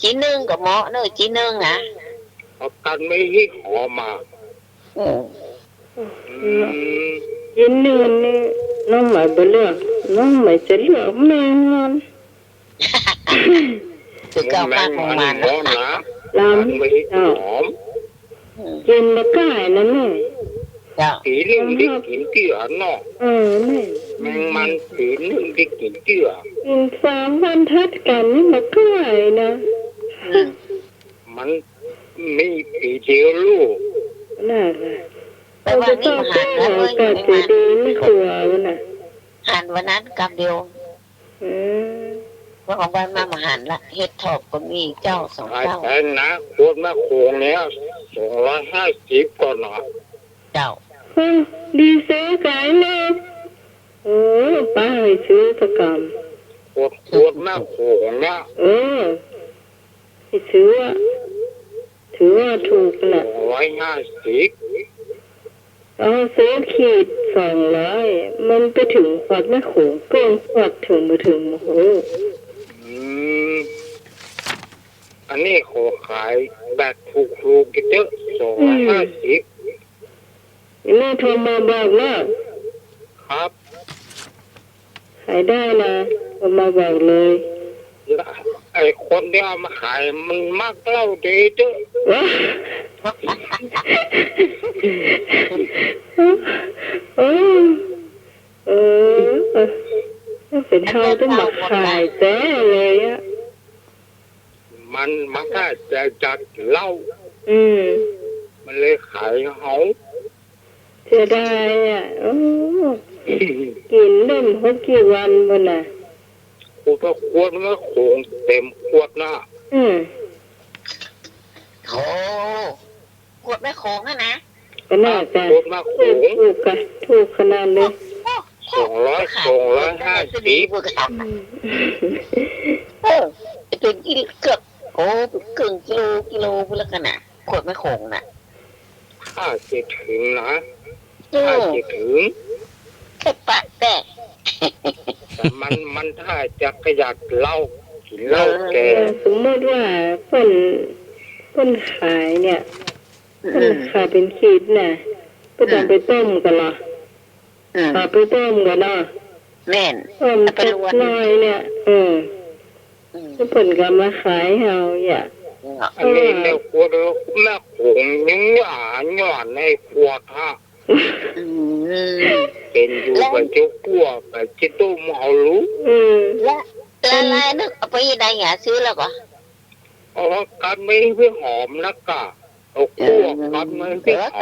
จีนึ่งกับเหมาะเนอะจีนึ่งนะ เขากันไม่ให้หอมมา อืม ยินนื่นนี่น้องหมายบ่เลือกน้องหมายจะเลือกแม่นอน คือเก้า แม ข้าง ง ของ มัน มัน หอ นะ มนะ ล กันไม่ให้ ำเจ้า หอม กินมาก่ายนะแม่ เจ้า สีนึงได้กินเตื้อเนาะ แม่ แมงมันสีนึงได้กินเตื้อ กิน3 วันทัดกันนี่มาก่ายนะ มันมีปีเดียวลูก น่าค่ะ ไปวันนี้มาหันแล้วเว้ย ก็จะดีไม่กลัวน่ะ หันวันนั้นกับเดียว อืม ว่าของวันมาหันละเฮ็ดทอบก็มีเจ้าสอง ไอ้ เจ้า แพงนะขวดมะโขงเนี้ย250ก่อนนะ เจ้า ดีเสียกายเลยโอ้ป้าให้ซื้อตะกรรม ขวดมะโขงเนี้ย ให้ซื้อถือว่าถูกน่ะ 250 เอาซื้อขีด200มันไปถึงขวดไม่ขงเกินขวดถึงมาถึงโอ้โห อันนี้เขาขายแบบถูกๆกี่เจ้า250 แม่โทรมาบอกแล้ว ครับ ขายได้นะโทรมาบอกเลย แล้วไอ้คนที่เอามาขายมันมักเหล้าดีเจ้า ว้าเออเป็นเท่าต้องมาขายแต่เลยอ่ะ มันก็จะจัดเหล้า มันเลยขายเขา เสียดายอ่ะโอ้กินเล่นเขากี่วันบนน่ะ ขวดมันโขงเต็มขวดนะ โอ้ขวดไม่โค้งนะ ก็น่าจะ ขวดมาโขง ถูกกันถูกขนาดเลย 250 พวกกันเป็นเกือบครึ่งกิโลพวกกันน่ะขวดไม่โค้งน่ะ ถ้าจะถึงนะถ้าจะถึง แค่ปะแต่ แต่มันถ้าจะขยัดเหล้า กินเหล้าแก่ สมมติว่าเปิ้นขายเนี่ยเปิ้นขายเป็นขีดน่ะเปิ้นเอาไปต้มกันเหรอเอาไปต้มกันเนาะ แม่น ต้มตกน้อยเนี่ยแล้วเปิ้นก็มาขายเฮาอย่า อันนี้ในครัวเราแม่คงยังหย่อนในครัวท่าเป็นอยู่กับเจ้ากัวกับเจ้าตุ้มเอารู้ ละลายนึกเอาไปได้หยาซื้อแล้วก็ เอากันไม่เพื่อหอมแล้วก็เอาคั่วกันไม่เพื่อห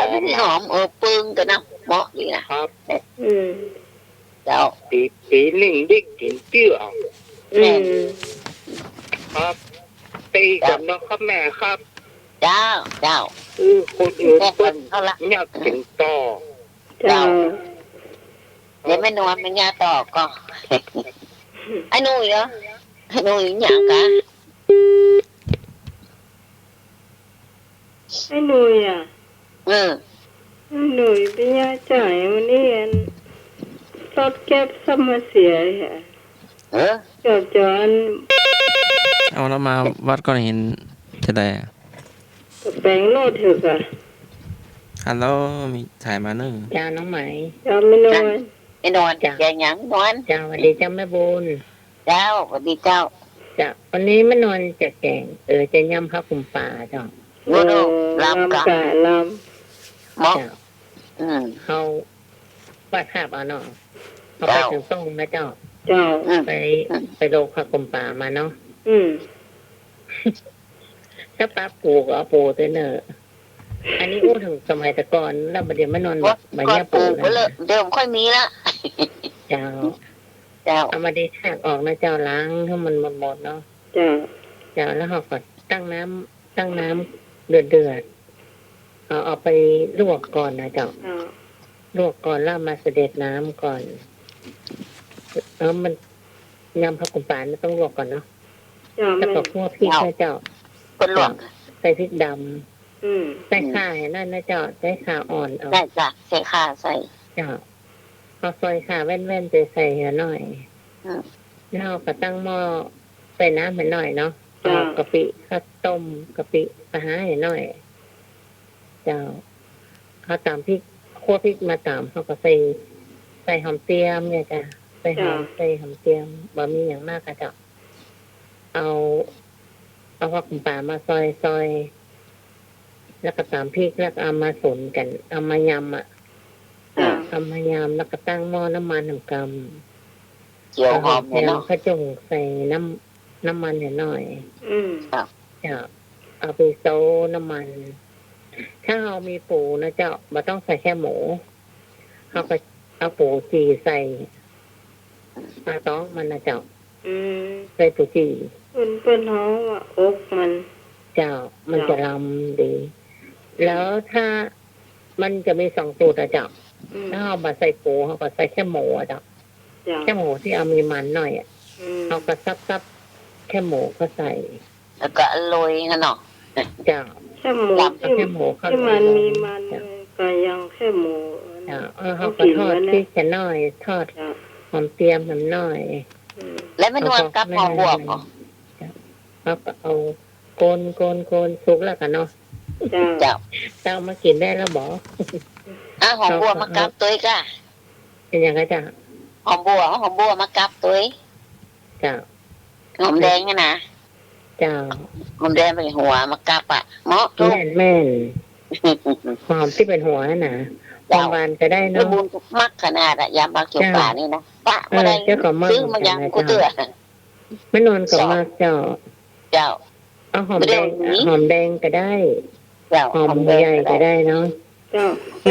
อม หอมปึ้งกันนะเหมาะดีนะครับเจ้าปีหนึ่งได้กินเตี้ยครับตีกันนะครับแม่ครับ เจ้าคนอื่นเพิ่นอยากกินต่อ เจ้าเดี๋ยวไม่นอนไม่ยาต่อก็ไอ้หนุ่ยเหรอไอ้หนุ่ยอย่างกะ ไอ้หนุ่ยอ่ะไอ้หนุ่ยเป็นยาจ่ายวันนี้รถแก๊บซ้ำมาเสียจอน เอาแล้วมาวัดก่อนเห็นจะได้ แปลงโลดเถอะค่ะ ฮัลโหลมีถ่ายมานึ่ง เจ้าน้องไหม จำไม่นอน ไม่นอนจ้ะยังนอน เจ้าสวัสดีเจ้าแม่บุญ เจ้าสวัสดีเจ้า จ้าวันนี้แม่นอนจะแกงจะย่ำข้าวคุมปลาเจ้า โอ้โหลำกะ ล หมอ เจ้าเขาวาดภาพเอาเนาะเขาไปถึงส่งนะเจ้า เจ้า ไปโลข้าวคุมปลามาเนาะ ถ้าป้าปูก็เอาปูตัวเนอะอันนี้อู้ถึงสมัยแต่ก่อนแล้วประเดี๋ยวแม่นอนแบบใบ ก่อน เนี้ย ปลู ปู กก็เลยเดิมค่อยมีละ เจ้าเอามาดีแทกออกนะเจ้าล้างให้มันหมดเนาะ เจ้า เจ้าแล้วเขาก็ตั้งน้ำเดือดเอาไปลวกก่อนนะเจ้าลวกก่อนแล้วมาเสด็จน้ำก่อนแล้วมันยำผักกุมปานต้องลวกก่อนเนาะแล้วก็คั่วพริกนะเจ้า คนหลวง ใส่พริกดำใส่ข่านั่นนะเจ้าใส่ข่าอ่อนเอา ได้จ้ะใส่ข้าใส่ เจ้าพอซอยข่าแว่นๆใส่หน่อยแล้วก็ตั้งหม้อใส่น้ำหน่อยเนาะกะปิข้าวต้มกะปิปลาหน่อยเจ้าเขาตามพริกคั่วพริกมาตามเขาก็ใส่หอมเตียมเนี่ยจ้ะใส่หอมเตียมบะมีอย่างมากค่ะเจ้าเอาผักป่ามาซอยแล้วก็ตามพริกแล้วก็เอามาสนกันเอามายำเอามายำแล้วก็ตั้งหม้อน้ำมันหนึ่งกำ เจียวหอมเนาะ ข้าวจงใส่น้ำมันหน่อยจะเอาไปโซน้ำมัน ถ้าเรามีปูนะเจ้าไม่ต้องใส่แค่หมูเขาก็เอาปูจีใส่ปลาต้องมันนะเจ้าใส่ปูจีเป็นท้องว่าอกมันเจ้ามันจะลำดี แล้วถ้ามันจะมีสองสูตรนะเจ้าถ้าเอามาใส่ปูเขาก็ใส่แค่หมูอะเจ้าแค่หมูที่เอามีมันหน่อยเขาก็ซับแค่หมูก็ใส่แล้วก็โรยกันเนาะเจ้าแค่หมูที่มันมีมันก็ยังแค่หมูเขาก็ทอดที่แค่น้อยทอดหอมเตียมน้ำน้อยแล้วไม่นวลกับหอมบวบเขาก็เอาโกนสุกแล้วกันเนาะเจ้าเจ้ามากินได้แล้วบอกหอมบัวมากับตัวก้าเป็นยังไงจ้ะหอมบัวมากับตัวเจ้าหอมแดงนะเจ้าหอมแดงเป็นหัวมากับอ่ะเหมาะแม่นหอมที่เป็นหัวน่ะบางวันก็ได้เนาะบุญมักขนาดอะยามบางเกี่ยวป่านี่นะปะมาได้ซื้อมายังกูเตือไม่นอนกับมาเจ้าเอาหอมแดงก็ได้หอมใหญ่ก็ได้เนาะ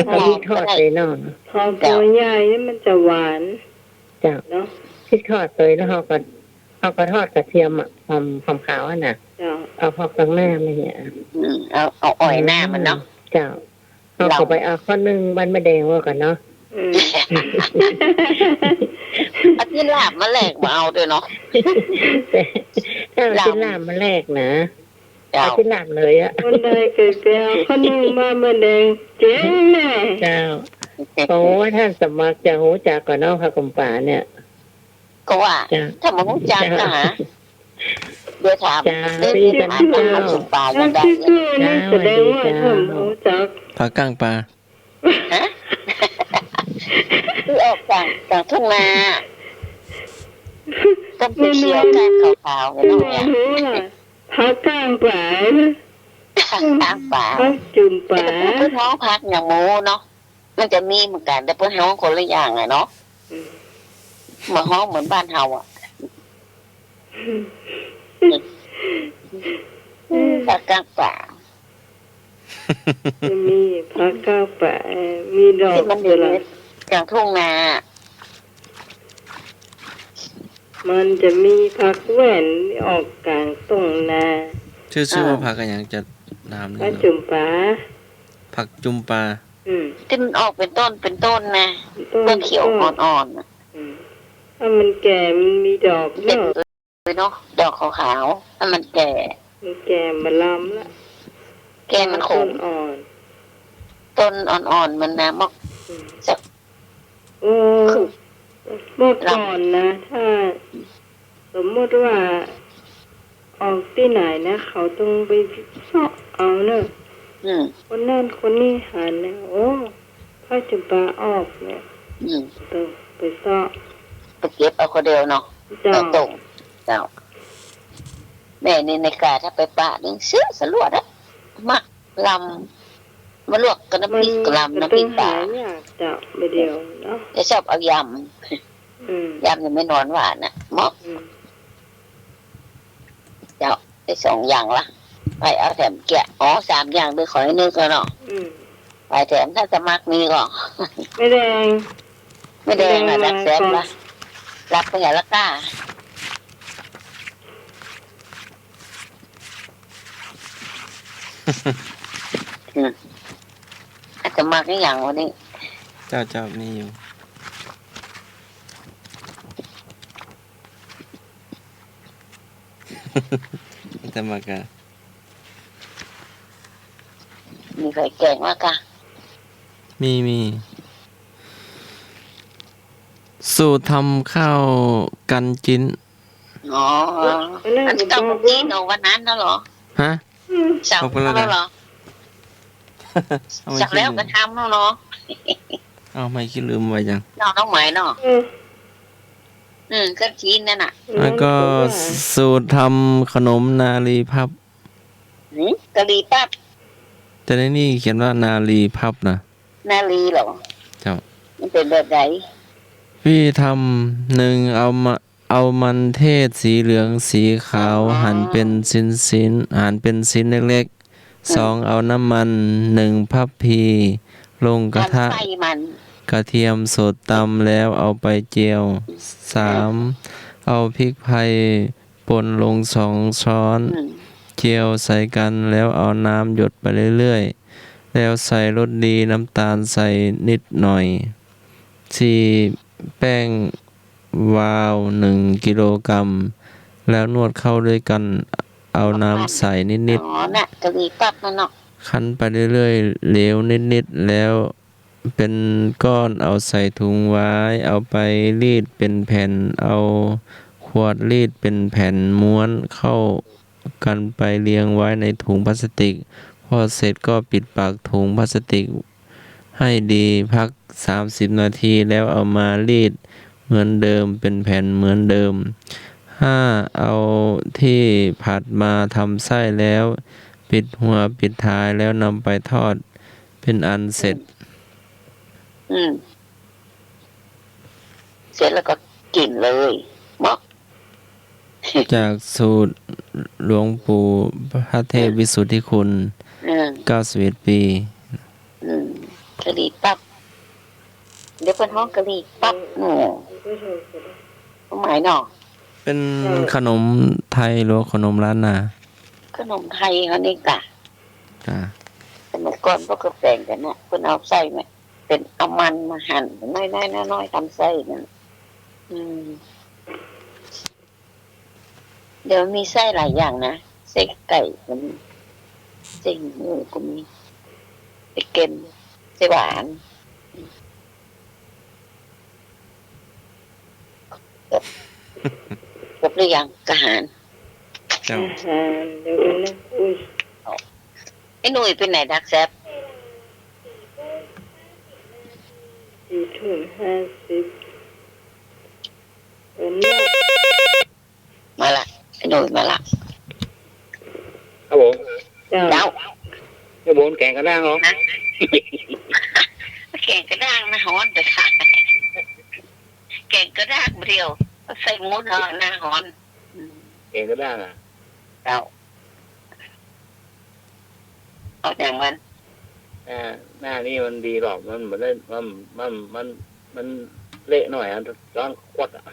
เอาพริกทอดเลยเนาะหอมตัวใหญ่นี่มันจะหวานเจ้าเนาะพริกทอดเลยแล้วเขาก็ทอดกระเทียมอ่ะหอมขาวน่ะเอาพอกตั้งหน้ามาเนี่ยเอาอ่อยหน้ามันเนาะเจ้าเอาไปเอาข้อนึงบ้านมะแดงว่ากันเนาะอาทิตย์ลาบมาแลกมาเอาด้วยเนาะถ้าอาทิตย์ลาบมาแลกนะอาทิตย์ลาบเลยอ่ะคนใดเกิดไปเอาข้อนึงมามะแดงเจ๊งแน่เจ้าเพราะว่าท่านสมัครจะหูจากก่อนเนาะค่ะกุมป่าเนี่ยก็ว่าถ้ามาหูจากนะ เดี๋ยวถาม จ้า เล่น พี่ ที่ กัน อ่าน เจ้า ทำสุปลายั นั ง ก ได้ ชื่อ เนี่ย นี่แสดงว่าเธอรู้จัก ผักก้างปลา ฮะ คือออกจากทุ่งนาต้นเขียวๆก้านขาวๆเนี่ย ไม่ น้อง รู้ เนี่ย ล่ะพักกลางป่านะ ตามป่า พักจุ่ม แต่ ป่า เพื่อนน้องพักอย่างหมูเนาะมันจะมีเหมือนกันแต่เพื่อนน้องคนละอย่างไงเนาะเหมือนห้องเหมือนบ้านเฮาอ่ะพักกลางป่า จะมีพักกลางป่ามีดอก ที่มันอยู่ในกลางทุ่งนา มันจะมีพักแหวนออกกลางตรงนา ชื่อว่าผักกันอย่างจะน้ำ พั นี่ กจุ่มป่า ผักจุมปลา ที่มันออกเป็นต้นนะต้นเขียวอ่อนๆน่ะ ถ้ามันแก่มันมีดอก เด็ เนาะ กเลยเนาะดอกขาวๆถ้ามันแก่ มันแก่มาล้ำละ แก่มันข ต้ ม นอ่อน ต้นอ่อนๆมันนะมัก โอ้เมื่อก่อนนะ ถ้า สมมติว่า ออกที่ไหนนะ เขาต้องไปเสาะเอาเนอะ คนนั่นคนนี้หันเนี่ยโอ้พระจุปาออกเนี่ยต้องไปเสาะ ไปเก็บเอาคนเดียวเนาะ เจ้า เอาตรงเจ้าแม่นี่ในกาถ้าไปป่านี่เสื้อสลวดอะมักลำมาลวกกับน้ำพริกลำน้ำพริกป่า หายากเจ้าไปเดียวเนาะ จะชอบเอายำจะไม่นอนหวานนะมอกเจ้าได้2 อย่างละไปเอาแถมแกะ3 อย่างด้วยขอให้นึกก็เนาะไปแถมถ้าจะมักมีก็ ไม่แดง ไม่แดงนะรักแสนละรับไปหาละก้าอาจจะมักได้อย่างวันนี้ เจ้ามีอยู่ แต่มากะ มีใครแกงมากะ มีสูตรทำข้าวกันจิ้น อ๋ออันที่ต้องกินเอาวันนั้นนะเหรอ ฮะ สั่งแล้วเหรอ เอาไม่ สั่ง คิด แล้ว ลื ก็ ม ทำแล้วเนาะ เอาไม่คิดลืมไว้จัง น้องหมายเนาะก็จีนนั่นน่ะ แล้วก็สูตรทำขนมนาลีพับ กะหรี่ปั๊บ แต่ในนี่เขียนว่านาลีพับนะ นาลีเหรอ เจ้า มันเป็นแบบไหน พี่ทำ1เอามันเทศสีเหลืองสีขาวหั่นเป็นชิ้นหั่นเป็นชิ้นเล็กๆ2เอาน้ำมัน1พับพีลงกระทะ ไส้มัน กระเทียมสดตำแล้วเอาไปเจียว 3เอาพริกไทยป่นลง2 ช้อนเจียวใส่กันแล้วเอาน้ำหยดไปเรื่อยๆแล้วใส่รสดีน้ำตาลใส่นิดหน่อย4แป้งวาว1 กิโลกรัมแล้วนวดเข้าด้วยกันเอาน้ำใส่นิด อ๋อน่ะกะหรี่ปั๊บมันเนาะ ๆคั้นไปเรื่อยๆเหลวนิดๆแล้วเป็นก้อนเอาใส่ถุงไว้เอาไปรีดเป็นแผ่นเอาขวดรีดเป็นแผ่นม้วนเข้ากันไปเรียงไว้ในถุงพลาสติกพอเสร็จก็ปิดปากถุงพลาสติกให้ดีพัก30 นาทีแล้วเอามารีดเหมือนเดิมเป็นแผ่นเหมือนเดิม5เอาที่ผัดมาทำไส้แล้วปิดหัวปิดท้ายแล้วนำไปทอดเป็นอันเสร็จ เสร็จแล้วก็กินเลยมอก จากสูตรหลวงปู่พระเทพวิสุทธิคุณ91 ปี กะหรี่ปั๊บเดี๋ยวเป็นห้องกะหรี่ปั๊บหนูหมายเนาะ เป็นขนมไทยหรือขนมล้านนา ขนมไทยเขานี่กะ อ่า สมัยก่อนพวกกาแฟกันนะคุณเอาไส้ไหมเป็นเอามันมาหั่นน้อยๆทำไส้นั่นเดี๋ยวมีไส้หลายอย่างนะไส้ไก่ก็มีไส้หมูก็มีไส้เค็มไส้หวานจบหรือยังกะหาร เจ้า อาหารเดี๋ยวกันนะอุ้ย ไอ้หนุ่ยเป็นไหนดักแซบ 4:50วันนี้ มาละไอ้หนุ่ยมาละ ครับผม เจ้า เจ้า ไอ้โบนแกงกระด้างเหรอ นะแกงกระด้างนะฮ้อนไปค่ะแกงกระด้างเดียวใส่หมูทอดหน้าฮ้อน แกงกระด้างอ่ะ เจ้าเอาอย่างมัน หน้านี่มันดีหรอกมันเหมือนได้มันเละหน่อยอ่ะร้อนควัดอ่ะ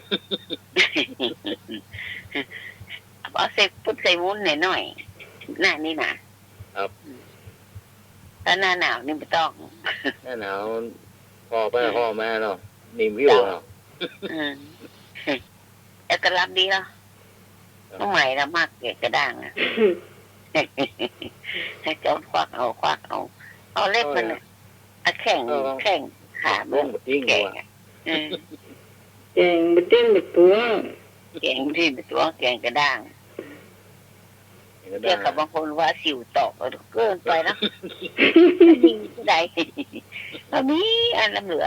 เอาใส่ปุ๊บใส่วุ้นหน่อยหน้านี่นะครับ ถ้าหน้าหนาวนี่ไม่ต้อง หน้าหนาวพอไปพ่อแม่เนาะนิ่มวิวเนาะ อืมแต่กระลับดีแล้วน้องใหม่ละมากเกลียดกระด้างอ่ะ ให้เจ้าควักเอาเล็บมันอ่ะแข่งขา ร่วงหมดยิ่ง แก เล ง ย อ่ะ แกงบดเต้นบดตัว แกงที่เป็นตัวแกงกระด้าง แกงกระ เรีย ด้าก ง กับบางคนว่าสิวตอกเกินไปนะยิงใดตอนนี้อันละเหลือ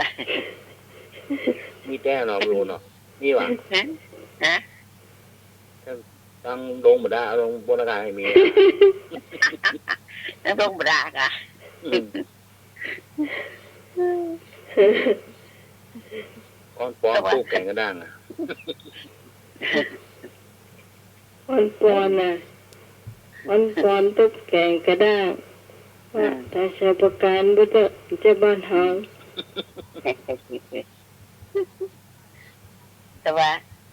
มีแต้เนาะรูเนาะนี่หว่า นะ ตั้งลงมาได้ลงบนอากาศให้มี แล้วต้องบรากอ่ะ ก้อนป้อนตู้แกงกระด้างอ่ะ วันปอนน่ะวันปอนตุ๊กแกงกระด้างว่าถ้าใช้ประกันบ่จะบ้านหาง แต่ว่า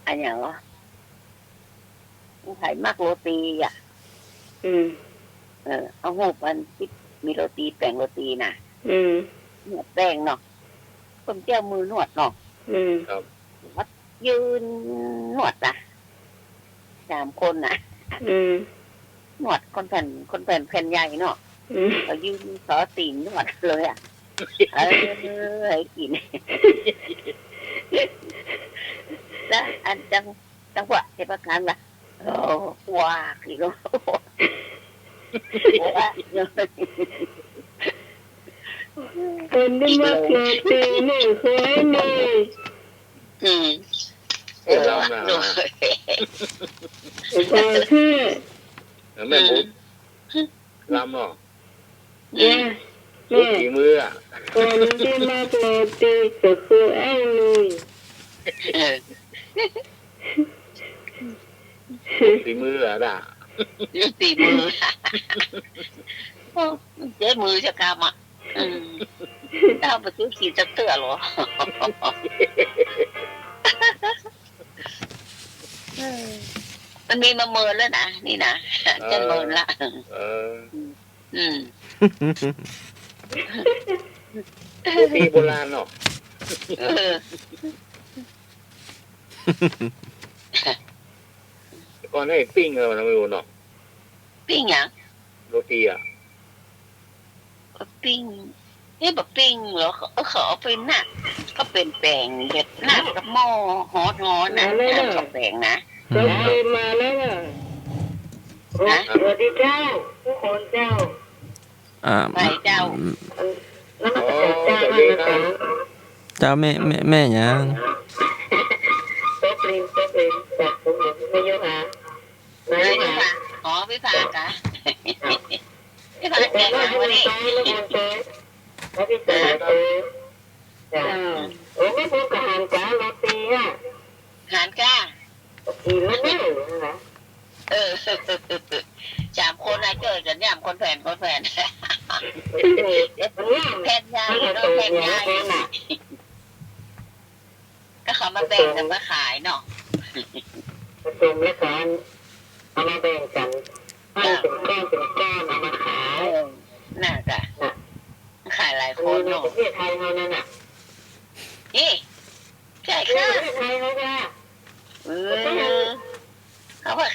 อันอย่างว่าไข่มากโรตีอ่ะ เอาหูปมันที่มีโรตีแป้งโรตีน่ะนวดแป้งเนาะคนเจ้ามือนวดเนาะยืนนวดนะ3 คนน่ะนวดคนแผ่นใหญ่เนาะก็ยืนสอตีนนวดเลยอ่ะให้กินแล้วอันจังหวะเทปการล่ะโอ้ว้าคือก็ว้า คนที่มาโปรตีนี่เคยมี เราหนา บางแค่ แม่บุญลำเนาะ เนี่ย ลูก แม่ ฝีมืออ่ะ คนที่มาโปรตีก็คือไอ้นุย ฝีมืออ่ะด่า ตีมือเจ๊มือจะกำอ่ะถ้าไปซื้อขีดจะเตือหรอมันมีมาเมินแล้วนะนี่นะจะเมินละปีโบราณเนาะก่อนให้ปิ้งเลยมันไม่รู้เนาะ ปิ้งอย่าง โรตีอ่ะ ปิ้งแบบปิ้งเหรอเขาเอาไปหนักก็เป็นแป้งเห็ดหนักกับหม้อฮอตนะกับแป้งนะ ก็เคยมาแล้วล่ะสวัสดีเจ้าทุกคนเจ้า ไปเจ้า แล้วมันจะเจ้าให้มาแต่ เจ้าแม่ยัง เป๊ปลินจากผมไม่ยกหาไม่ยกหา อ๋อพี่ผากะพี่ผาแกงวันนี้ แล้วพี่จ๋าเจ้าโอ้ไม่พูดกับหางจ้าโรตีอ่ะ หานก้า กินแล้วเนี่ยนะ 3 คนนะเจอกันย่ำคนแผ่นมันย่าง แผ่นยายเนาะแผ่นยายก็เขามาแบ่งกันมาขายเนาะ เป็นและการเอามาแบ่งกันให้เป็นก้อนเอามาขาย น่าจะขายหลายค ใน นเนาะ ประเทศไทยเรานั่นน่ะ นี่ใช่ ใน ค่ะ ประเทศไทยเราเนี่ย เขาว่า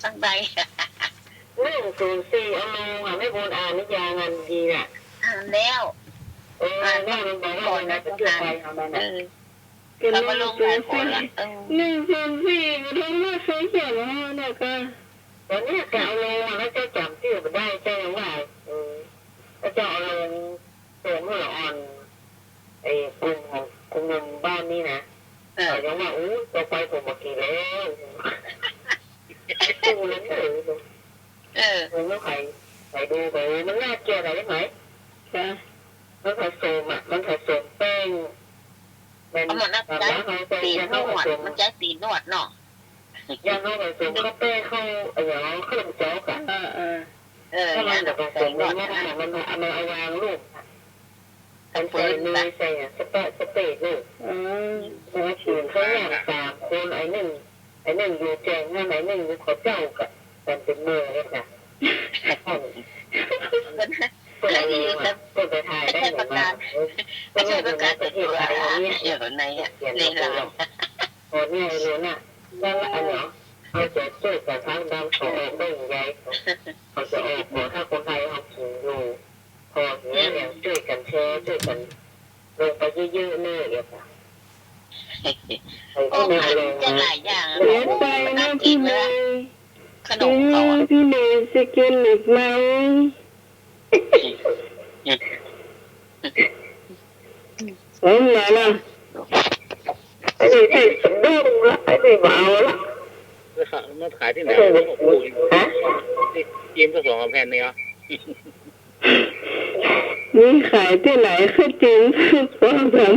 ตั้งใจ 104เอาลงอ่ะไม่บูนอ่านนิยายงานดีน่ะ อ่านแล้ว แม่มันบอกว่าในประเทศไทยเรานั่นน่ะ เขามาลงหลายคนละ 104มันทำมาใช้เขียนว่าเนี่ยก็ ตอนนี้จะเอาลงแล้วจะจำชื่อมันได้ใช่ไหมว่าก็จะเอาลงตัวเมื่ออ่อนไอ้กลุ่มของกลุ่มบ้านนี่นะเขาจะว่าอู้จะไปผมมากี่แล้วตู้นั้นมันไม่ใครดูไปมันน่าเกลียดอะไรได้ไหมค่ะมันผสมมันผสมแป้งมันนักใจตีนวดมันใจตีนวดเนาะยังเอาผสมข้าวแป้งเข้าอย่างเครื่องจ๊อกอ่ะถ้ามันผสมมันเอาวางลูกอันใส่เนยใส่สเปรย์ลูกแล้วฉีดเขาอย่าง3 คนไอ้หนึ่งอยู่แจงไอ้หนึ่งอยู่เขาเจ้ากับมันเป็นมือเลยค่ะเปิดไปถ่ายได้เหมือนกันไม่ใช่ประกาศประเทศอะไรเนี่ยอย่างไรอ่ะในเราโอ้เนี่ยรู้น่ะแล้วอันเนาะเขาจะช่วยกับทางดำเขาออกได้ยังไงเขาจะออกหมดถ้าคนไทยเขากินอยู่พอเนี้ยเนี่ยช่วยกันแชร์ช่วยกันลงไปเยอะๆเลยอ่ะโอ้จะหลายอย่างเสียใจนะพี่เมย์ขนมเขาอ่ะพี่เมย์จะกินอีกไหมผมไหนล่ะไอ้นี่ที่สมดุลละไอ้นี่มาเอาละมันขายที่ไหนจีนก็2 กำแพงเนี่ยนี่ขายที่ไหนคือจริง2 กำแพง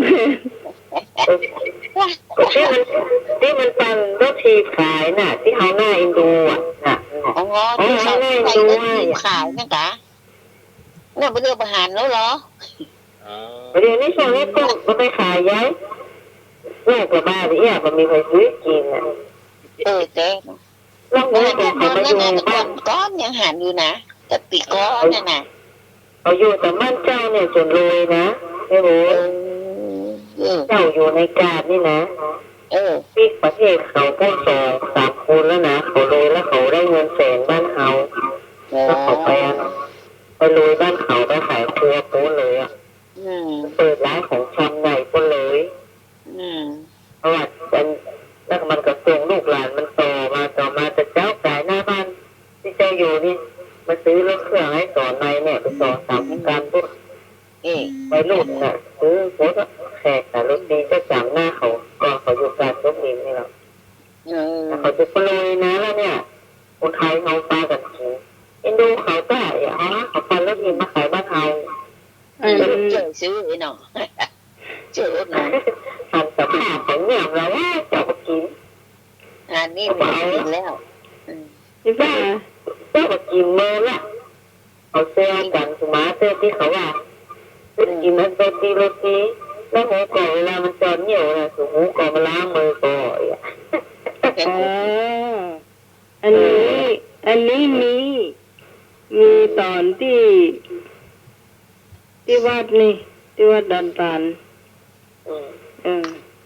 ที่มันปันรถทีขายน่ะที่เขาหน้าอินดูอ่ะน่ะอ๋อที่เขาหน้าอินดูขายนะกะเนี่ยเป็นเรื่องอาหารแล้วเหรอเดี๋ยวนี้ช่วงนี้ก็มันไปขายย้ายแม่กับบ้านเนี่ยมันมีใครซื้อกินอ่ะเจ๊แล้วเมื่อเขามาอยู่บ้านก้อนยังหันอยู่นะแต่ปีก้อนเนี่ยนะเขาอยู่แต่บ้านเจ้าเนี่ยจนรวยนะไม่รู้เจ้าอยู่ในกาดนี่นะที่ประเทศเขาก็2-3 คนแล้วนะเขารวยแล้วเขาได้เงินแสนบ้านเขาแล้วเขาไปรวยบ้านเขาไปขายครัวโป๊เลยอ่ะเปิดร้านของชำใหญ่ก็เลยเพราะว่าแล้วมันก็ส่งลูกหลานมันต่อมาแต่เจ้าขายหน้าบ้านที่เจ้าอยู่นี่มาซื้อรถเครื่องให้สอนในเนี่ยไปสอน3 การพวกไปลูกน่ะซื้อโคตรแขกแต่รถดีจะจำหน้าเขาก็เขาอยู่การรถดีนี่หรอกเขาจะโปรยนะแล้วเนี่ยคนไทยเขาปลากันกินเอ็นดูเขาได้อ่ะเขาปลารถดีมาขายบ้านเราเจอซื้อไอ้หนอเจอรถหนอทำสภาพของเนี่ยเราว่าจะมากินอันนี้ไม่กินแล้วนี่ป้าจะมากินเมื่อละเอาเสื้อกันสมาเสื้อที่เขาว่ากินมันไปตีโรตีแล้วหัวก่อเวลามันจอนเหนียวนะถูกหัวก่อมาล้างมือก่อนอันนี้มีตอนที่วัดนี่ที่วัดดันตัน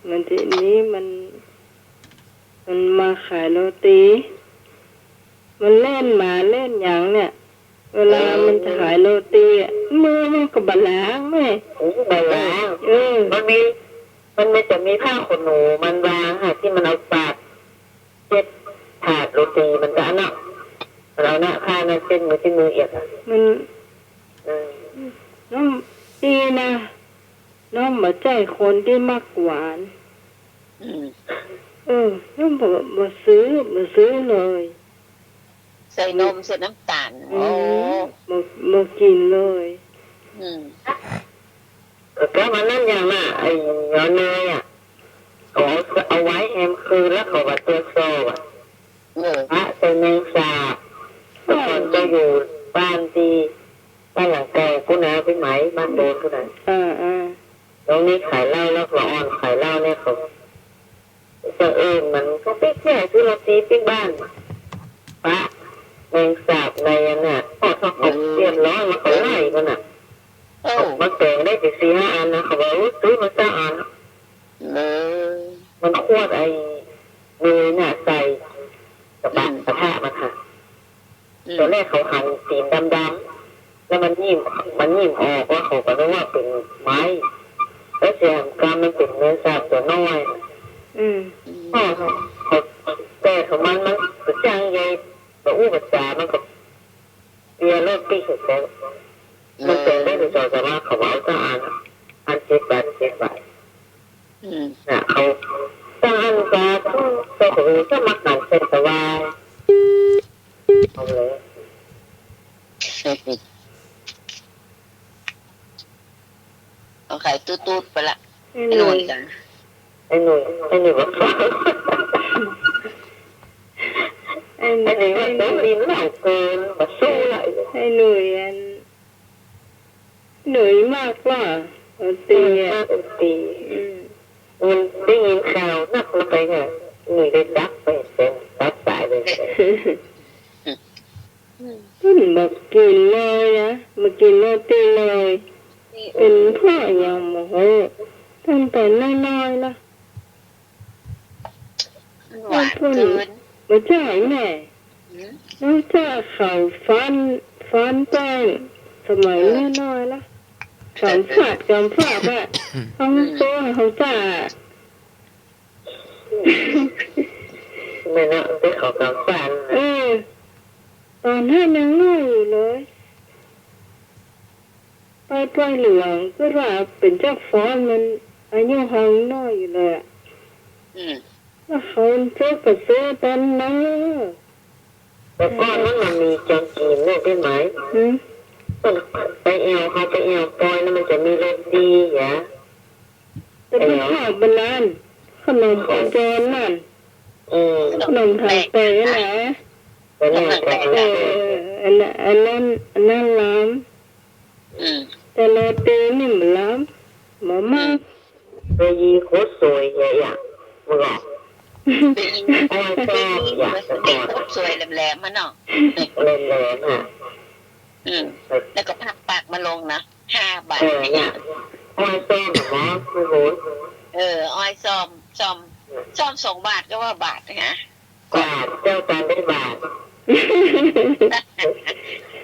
มันทีนี้มันมาขายโรตีมันเล่นมาเล่นอย่างเนี่ยเวลามันขายโรตีอ่ะมือมันก็บาล้างแม่บาล้างมันจะมีผ้าขนหนูมันวางค่ะที่มันเอาปากเช็ดถาดโรตีมันจะเนาะเราหน้าผ้านั่นเส้นมือที่มือเอียดมันน้องดีนะน้องมาใจคนที่มากหวานน้องมาซื้อเลยใส่นมใส่น้ำตาลมากินเลยก็มันนั่นอย่างน่ะไอ้ยอเนยอ่ะเอาไว้แฮมคืนแล้วเขาว่าตัวโซ่อ่ะพระใส่แมงสาบทุกคนจะอยู่บ้านหลังเก่าผู้นาไปไหมบ้านโดนผู้นั้นตรงนี้ขายเหล้าแล้วก็อ่อนขายเหล้าเนี่ยเขาจะมันก็ปิ๊กแค่ซื้อโรตีปิ๊กบ้านพระแมงสาบในน่ะพอเขาเรียบร้อยมาเขาไล่มันน่ะมันแต่งได้ไป4-5 อันนะเขาบอกซื้อมา3 อันมันขวดไอ้เนยน่ะใส่กระทะมันค่ะตอนแรกเขาหั่นสีดำๆแล้วมันยิ้มออกว่าเขาก็รู้ว่าเป็นไม้แล้วเสียงกรรมมันเป็นเนื้อสัตว์ตัวน้อยเขาแต่ของมันสุดจังใหญ่ ก็อู้ภาษามันก็เรียนเริ่มปีสุดแล้วมันเป็นได้ดูจอจะว่าเขาเอาจะอัน7 บาทนะเขาตั้งอันกาต้องของจะมาขันเสร็จแต่ว่าเอาเลยเอาไข่ตูดไปละไอ้หนุ่ยกันไอ้หนุ่ยว่าไอ้หนุ่ยว่าต้องดินเหล่าเกินมาสู้เลยไอ้หนุ่ยหนุ่ยมากกว่าตีมันได้ยินข่าวนักแล้วไปไงหนุ่ยได้ดักไปเป็นดักสายเลยต้นบอกกินเลยนะมากินโรตีเลยเป็นพ่ออย่างโมโหตั้งแต่น้อยๆละหวานเกินมาจ่ายแม่แล้วจะเขาฟันแป้งสมัยน้อยๆละกำฝาดอ่ะเขาตัวเขาจ่าไม่น่าได้ขอกำฟันตอนให้ยังน้อยอยู่เลยไปเหลืองก็ว่าเป็นเจ้าฟ้อนมันอายุห้องน้อยอยู่เลยแล้วเขาซื้อกระซื้อตอนนั้นแต่ก้อนนั้นมันมีจองจีนเนี่ยได้ไหมไปเอวเขาไปเอวปอยแล้วมันจะมีรสดีอย่าแต่เป็นข้าวบานานขนมของโจรนั่นขนมทางเต๋อนะอันนั้นล้ำแต่โรตีนี่มันล้ำมากโรยีโคตรสวยอย่ามึงอ่ะอ้อยชอบอยากจะบอกสวยแหลมๆมาเนาะแหลมอ่ะแล้วก็ปากมาลงนะ5 บาทเนี่ยอ้อยส้มนะไม่รู้อ้อยส้ม2 บาทก็ว่าบาทนะบาทเจ้าตาได้บาท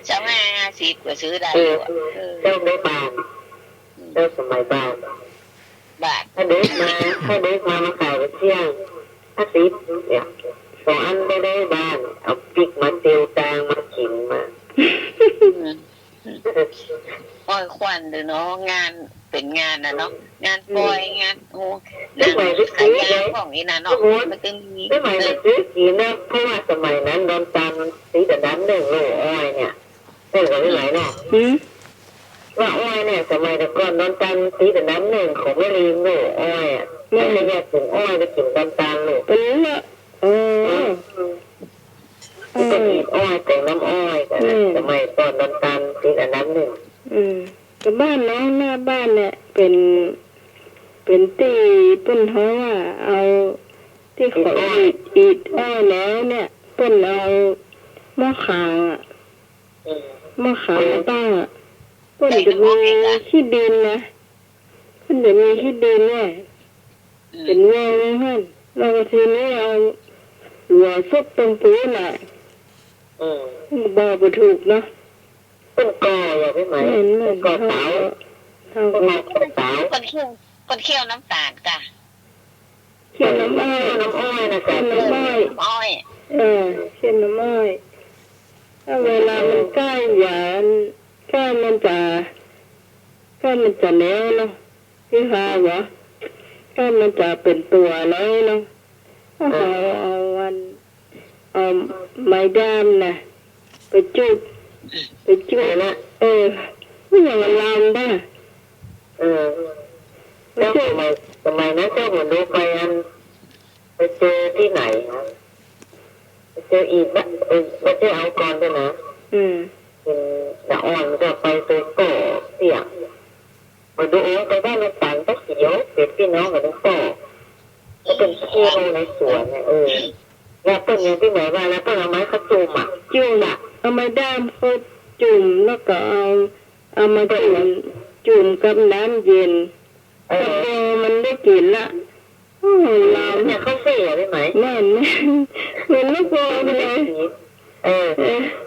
25-50ก็ซื้อได้เจ้าได้บาทเจ้าสมัยบาทถ้าเด็กมาขายไปเที่ยง50เนี่ย2 อันได้บาทเอาปิกมาเตียวตางมาขิงมาอ้อยควันเด้อเนาะงานเป็นงานนะเนาะงานปล่อยงานโอ้นางขายยาของนี่นะเนาะมันตึงมีไม่หมายถึงซื้อกินนะเพราะว่าสมัยนั้นโดนตามสีดำ1 โลอ้อยเนี่ยได้หรือไม่เนาะว่าอ้อยเนี่ยสมัยแต่ก่อนโดนตามสีดำ1ของไม่รีมโลอ้อยอ่ะไม่ได้แยกถึงอ้อยไปกินตามโลก็มีอ้อยแต่น้ำอ้อยกันสมัยก่อนโดนตามสีดำ1กับบ้านน้องหน้าบ้านเนี่ยเป็นตีเปิ้นเขาว่าเอาที่เขาอีดอ้อยแล้วเนี่ยเปิ้นเอามะขามมาตั้งเปิ้นจะมีขี้ดินนะเปิ้นจะมีขี้ดินเนี่ยเป็นแววนั่นแล้วก็ทีนี้เอาหัวซุกตรงปืนน่ะบ่ถูกเนาะต้นกออย่างนี้ไหมต้นกอเต๋าต้นเต๋าคนเคี่ยวน้ำตาลกะเคี่ยวน้ำอ้อยนะจ๊ะน้ำอ้อยเคี่ยวน้ำอ้อยถ้าเวลามันใกล้หวานใกล้มันจะเนื้อเนาะพี่ฮาวะใกล้มันจะเป็นตัวเลยเนาะเอาไม้ด้ามนะไปจุดนะไม่อย่างมันลามได้เจ้าสมัยนั้นเจ้าหัวดูไปเจอที่ไหนนะไปเจออีกไม่ใช่เอาก่อนด้วยนะเป็นดอกอ่อนจะไปตัวโตเสี่ยงมาดูไปได้ในฝันก็เขียวเป็นพี่น้องกับน้องโตก็เป็นเที่ยวในสวนเนี่ยแล้วต้นยังที่ไหนว่าแล้วต้นเอาไม้เขาจุ่มเอาไม้ด้ามเขาจุ่มแล้วก็เอามาจุ่มกับน้ำเย็นมันได้กลิ่นละเราเนี่ยเขาเสียได้ไหมแม่เหมือนลูกโป่งเลย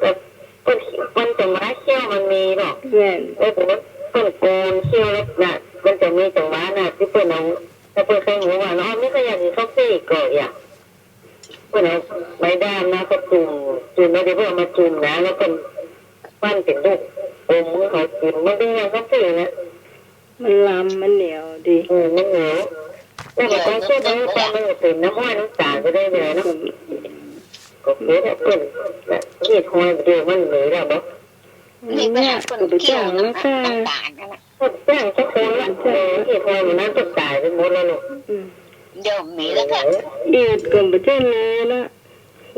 แต่ต้นจังหวะเขี้ยวมันมีหรอกต้นโกนเขี้ยวแล้วน่ะมันจะมีจังหวะน่ะที่เพื่อนเอาถ้าเพื่อนเคยหัวว่าน้องไม่เคยอยากมีเขาเสียก่อน เพื่อนเอาไม้ด้ามนะก็จุ่มไม่ได้เพื่อมาจุ่มนะแล้วก็ปั้นเป็นลูกอมเขากินมันเป็นยังก็คือนะมันลำมันเหนียวดีมันเหนียวแล้วมันก็ช่วยได้ตอนมันเป็นน้ำอ้อยน้ำตาลก็ได้เลยนะก็เพื่อนเพื่อนนี่คอยดูมันเหนื่อยแล้วบ่นี่เนี่ยก็ไปจ้างแล้วก็ก็จ้างสักคนละที่คอยมันน่าจะตายไปหมดแล้วลูกเดี๋ยวมีแล้วก็อีกก็ไปจ้างเลยละ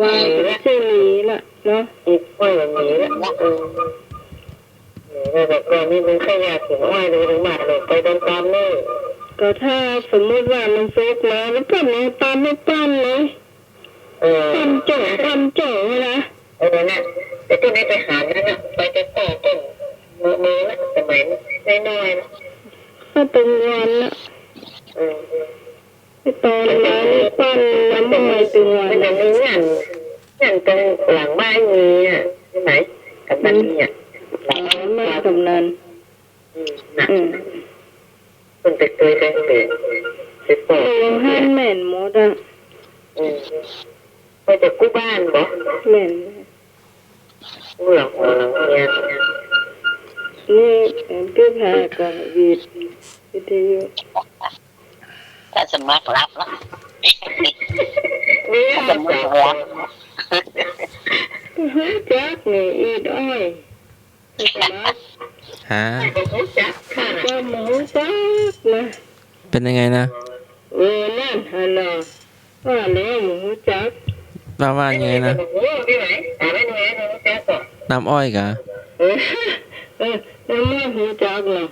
วางก็ไปจ้างนี้ละเนาะอีกคอยมันมีแล้วแต่ก่อนนี่มันแค่อยากถึงอ้อยเลยถึงมาเลยไปเดินตามนี่ก็ถ้าสมมติว่ามันซุกมาแล้วปั้นเนี่ยตามไม่ปั้นเลยปั้นเจ๋อนะนะแต่ต้นนี้ไปหานั่นน่ะไปจะต่อต้นมือนะสมัยน้อยๆนะก็เป็นวันละไปตอนนั้นปั้นน้ำมันเป็นวันมันอย่างนี้อย่างตรงหลังบ้านมีอ่ะใช่ไหมกับบ้านมีอ่ะหลังบ้านกำนันคนไปเคยกันไปปอกให้แม่นหมดอ่ะไปจากกู้บ้านบ่แม่นกู้หลังเนี่ยนี่พี่พากับวิทยุถ้าสมัครรับแล้วนี่สมัครรับจักนี่อีดอ้อยสมัครจักค่ะก็หมูจักนะเป็นยังไงนะนั่นฮัลโหลว่าแล้วหมูจักว่ายังไงนะน้ำอ้อยกะน้ำมันหมูจักเนาะ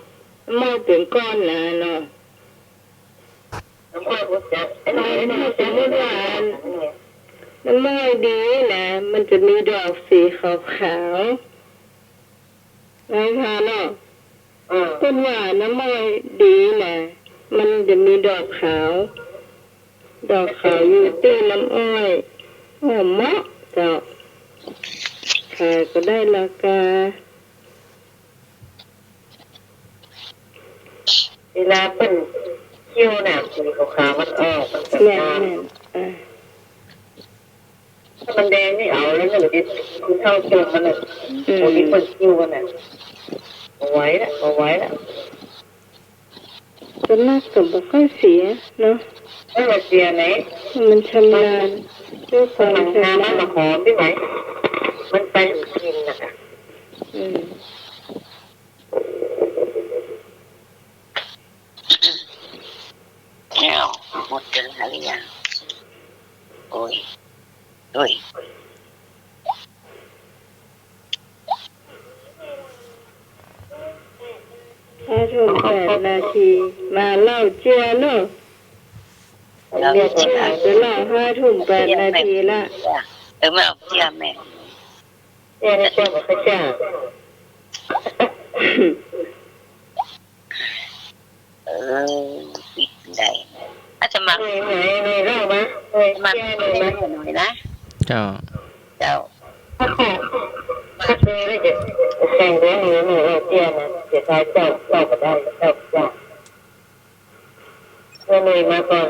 น้ำมันเป็นก้อนนะเนาะน้ำมันหมูจักสมมติว่าน้ำมันดีนะมันจะมีดอกสีขาวๆไอ้พาเนาะต้นว่าน้ำมันดีนะมันจะมีดอกขาวอยู่ที่น้ำอ้อยเหมาะเจ้าขายก็ได้ราคาเวลาเป็นเคี่ยวหนามสีขาวมันออกมันแม่ถ้ามันแดงนี่เอาแล้วหนูดิคุณเท่าเคี่ยวมันอ่ะคนนี้คนเคี่ยวมันอ่ะเอาไว้ละก็น่าจะบ่ค่อยเสียเนาะไม่เสียไหนมันชำนาญด้วยความชำนาญมันหอมได้ไหมมันไปกินนะคะแล้วหมดกันหรือยังโอ้ย5 ทุ่ม 8 นาทีมาเล่าเจียเนาะจะเล่า5 ทุ่ม 8 นาทีละไม่เอาเจียแม่นี่เจ้าบอกข้าเจ้าได้อาจจะมาไหนเล่ามามาหน่อยนะเจ้าถ้าคือได้จะแข่งเรื่องนี้เตี้ยนะเสียใจเจ้าก็ได้เจ้าเมื่อเลยมาก่อน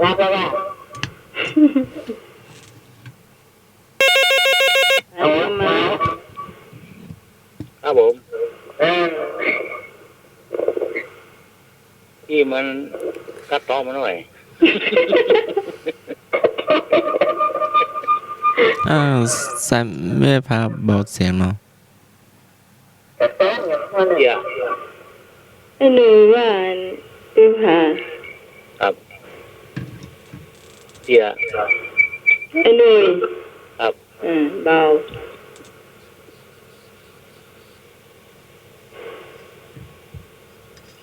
รับแล้วว่าเอามาครับผมที่มันกัดต่อมาหน่อยสายไม่พาเบาเสียงเนาะไอ้หนูว่าพี่พาครับไอ้หนูครับเบา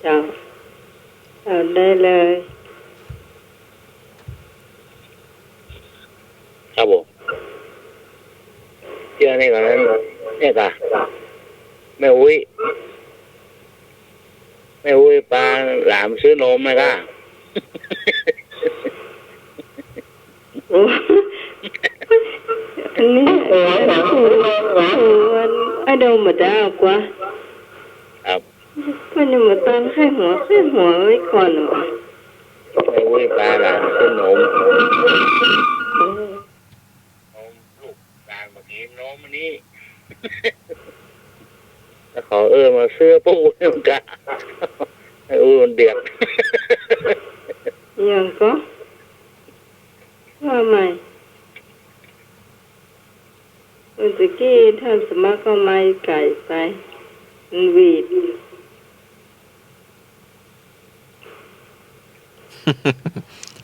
จ้าเอาได้เลยครับผมนี่ก่อนนั้นเนี่ยค่ะแม่อุ้ยปลาหลามซื้อนมนะค่ะอันนี้ไอ้เดิมมาได้กว่าครับก็ยังมาตั้งแค่หัวไว้ก่อนเหรอ ไม่อุ้ยปลาหลานขึ้นนม เออน มลูกหลานมากินนมอันนี้ แล้วเขามาเสื้อปูเนี่ยมันกะไอ้อุ้ยมันเดือด ยังก็ว่าใหม่เมื่อกี้ท่านสมัครก็ไม่ไก่ไปมันหวีด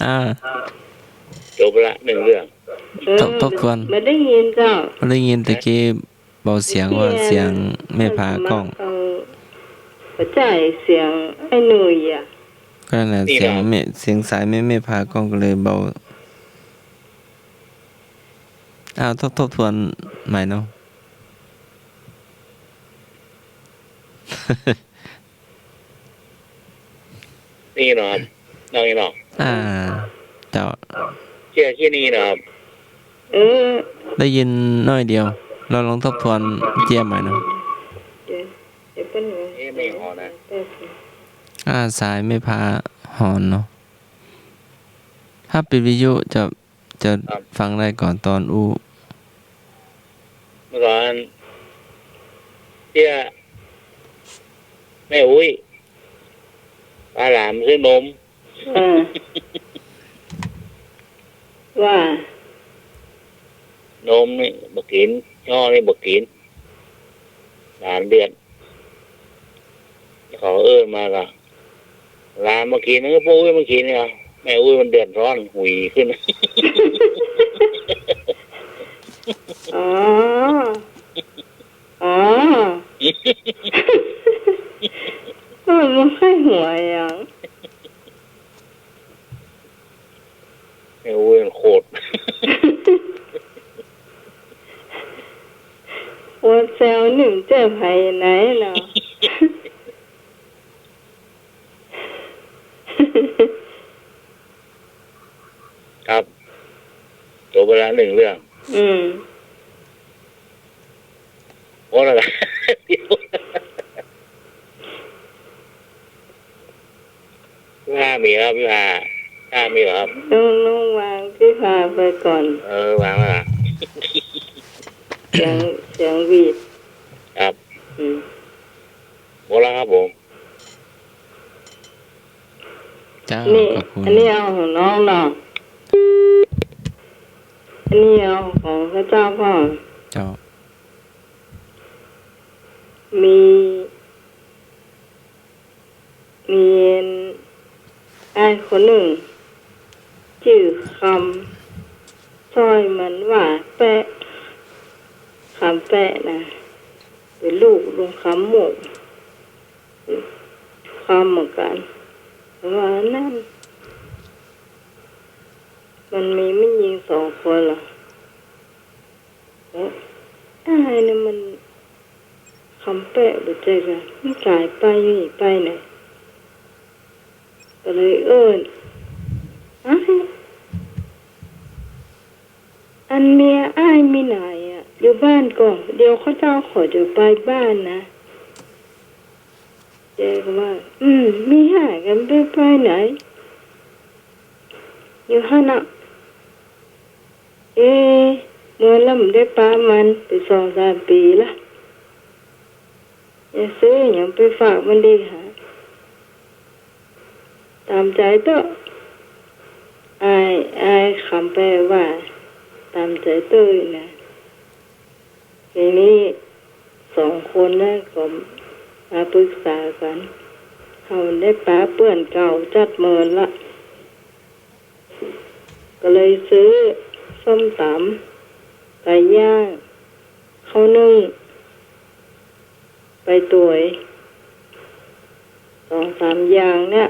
อ่า จบละหนึ่งเรื่อง ทบทวน ไม่ได้ยินเจ้า ได้ยินตะกี้เบาเสียงว่าเสียงไม่พากล้อง เอาหัวใจเสียงไอ้หนุ่ยอ่ะ ก็นั่นแหละเสียงไม่เสียงสายไม่พากล้องก็เลยเบาทบทวนใหม่เนาะ นี่เนาะครับน้องนี่เนาะ เจ้า เชื่อที่นี่เนาะครับ เออ ได้ยินน้อยเดียว เราลองทบทวนเจียมใหม่เนาะ เดี๋ยวเป็นไง ไม่หอนะ สายไม่พาหอนเนาะถ้าปิดวิทยุจะฟังได้ก่อนตอนอู้ เมื่อก่อนเชื่อแม่อุ้ยปลาหลามซื้อนม ว่าน มนี่บักกินย่อนี่บักกินหลานเดือดเขามาก็หลานมากินนั่นก็ปูอุ้ยมากินเนี่ยแม่อุ้ยมันเดือดร้อนหุยขึ้น อ๋ออ๋อมันให้หัวอย่าง แม่อุ้ยมันโคตร หัวแซวหนึ่งเจ้าไผ่ไหนเนาะ ครับจบไปแล้วหนึ่งเรื่อง โอ้ละกันพี่พามีครับพี่พาถ้ามีเหรอครับ น้องวางพี่พาไปก่อน วางแล้วล่ะ เสียงหวีด ครับ หมดแล้วครับผม เจ้า นี่ ขอบคุณ อันนี้เอาของน้องเนาะอันนี้เอาของพระเจ้าพ่อ เจ้า มีไอ้คนหนึ่งชื่อคำซอยเหมือนว่าแปะคำแปะนะเป็นลูกลุงคำหมกคำเหมือนกันแต่ว่านั่นมันมีไม่ยิงสองคนหรอแล้วไอ้นี่มันคำแปะบุเจกันมันกลายไปนี่ไปไหนก็เลยอันเมียอ้ายมีไหนอ่ะอยู่บ้านก่อนเดี๋ยวเขาเจ้าขอจะไปบ้านนะเจ๊ก็ว่ามีหากันไปไหนอยู่ห้าน่ะเมื่อลำได้ป้ามันไป2-3 ปีละอย่าซื้ออย่างไปฝากมันดีหาตามใจเตอะอายคำแปลว่าตามใจเต้ยนะทีนี้2 คนนะก็มาปรึกษากันเขาได้ป้าเปื้อนเก่าจัดเมินละก็เลยซื้อส้มตำไก่ย่างข้าวนึ่งไปตวย2-3 อย่างเนี่ย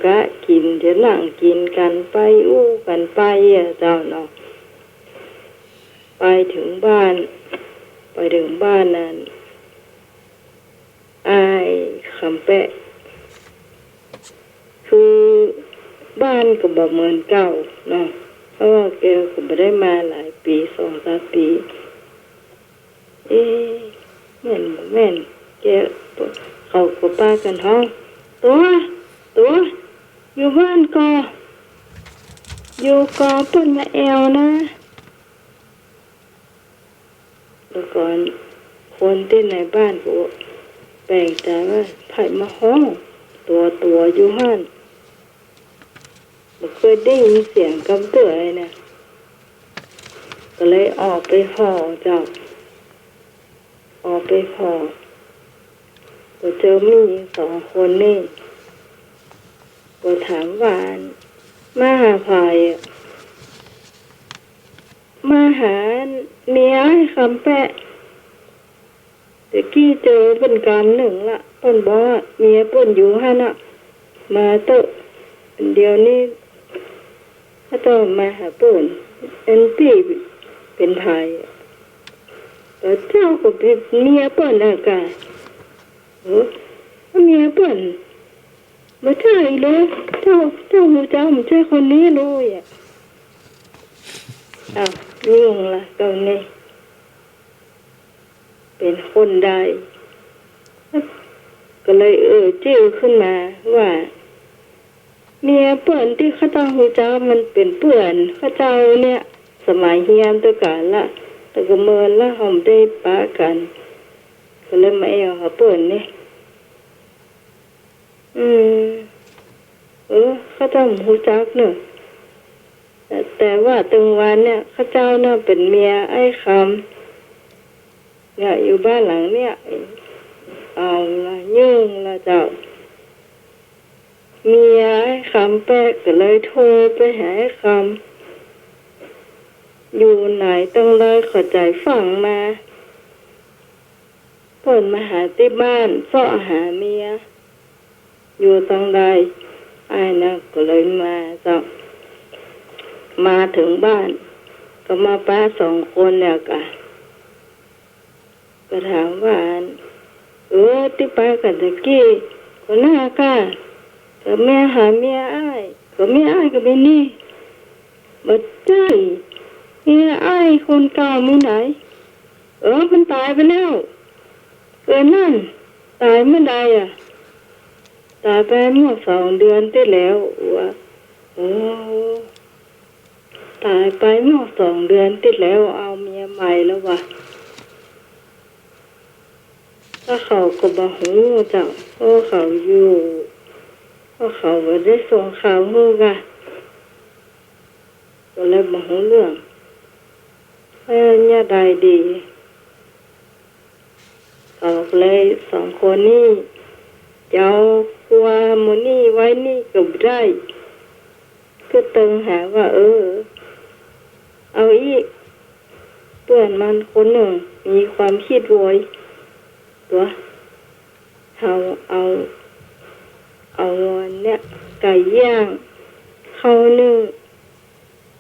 กะกินจะนั่งกินกันไปอู้กันไปเจ้าเนาะไปถึงบ้านนั้นอายคำแปะคือบ้านก็บ่เหมือนเก่าเนาะเพราะว่าแกก็บ่ได้มาหลายปี2-3 ปีแม่นแกเขาก็ป้ากันท้องตัวไป ตัวอยู่บ้านก็อยู่กอเปิ้นมาแอวนะแล้วก่อนคนที่ในบ้านก็แปลกใจว่าไผมาห้องตัวอยู่ห้านบ่เคยได้ยินเสียงกำเตือเลยนะก็เลยออกไปพอเจ้าออกไปพอก็เจอมีสองคนนี่ก็ถามว่ามาหาใครมาหาเมียให้คำแปะแต่กี้เจอเป็นการหนึ่งละเปิ้นบอกว่าเมียเปิ้นอยู่หั่นน่ะมาเตอะเดี๋ยวนี้ถ้าต้องมาหาเปิ้นเป็นพี่เป็นไทยแต่เจ้าก็เป็นเมียเปิ้นน่ะกะเมียเปิ้นบ่ใช่เลยเจ้าหูเจ้าไม่ใช่คนนี้เลยอ่ะอ้าวยุ่งละตรงนี้เป็นคนใดก็เลยชื่อขึ้นมาว่าเมียเปิ้นที่เขาเจ้าหูเจ้ามันเป็นเปื่อนเขาเจ้าเนี่ยสมัยเฮียนตะการละแต่ก็เมินละหอมได้ปะกันก็เลยมาเอาหาเปิ้นนี่เขาเจ้าหูจักเนอะแต่ว่าตึงวันเนี่ยเขาเจ้าน่ะเป็นเมียไอ้คำเนี่ยอยู่บ้านหลังเนี่ยเอาละยุ่งละเจ้าเมียไอ้คำแป๊กก็เลยโทรไปหาไอ้คำอยู่ไหนต้องเลยขอใจฟังมาเปิดมาหาที่บ้านซ่อหาเมียอยู่ตรงใดไอ้นะก็เลยมาเจ้ามาถึงบ้านก็มาป้าสองคนเนี่ยก็ถามว่าที่ป้ากันตะกี้ก็น่าก้าก็แม่หาเมียอ้ายก็เมียอ้ายก็เป็นนี่บ่ใช่เมียอ้ายคนเก่ามีไหนมันตายไปแล้วนั่นตายเมื่อใดอ่ะตายไปเมื่อ2 เดือนที่แล้วว่าตายไปเมื่อ2 เดือนที่แล้วเอาเมียใหม่แล้วว่ะถ้าเขาก็บ่ฮู้เจ้าเขาอยู่เขาบ่ได้ส่งข่าวฮู้กะก็เลยบ่ฮู้เรื่องเนี่ยใดดีเขาเลย2 คนนี้เจ้ากลัวมื้อนี้ไว้นี่ก็บ่ได้ก็ตึงหาว่าเอาอีกเพื่อนมันคนหนึ่งมีความคิดโวยตัวเอาเนี่ยไก่ย่างข้าวนึ่ง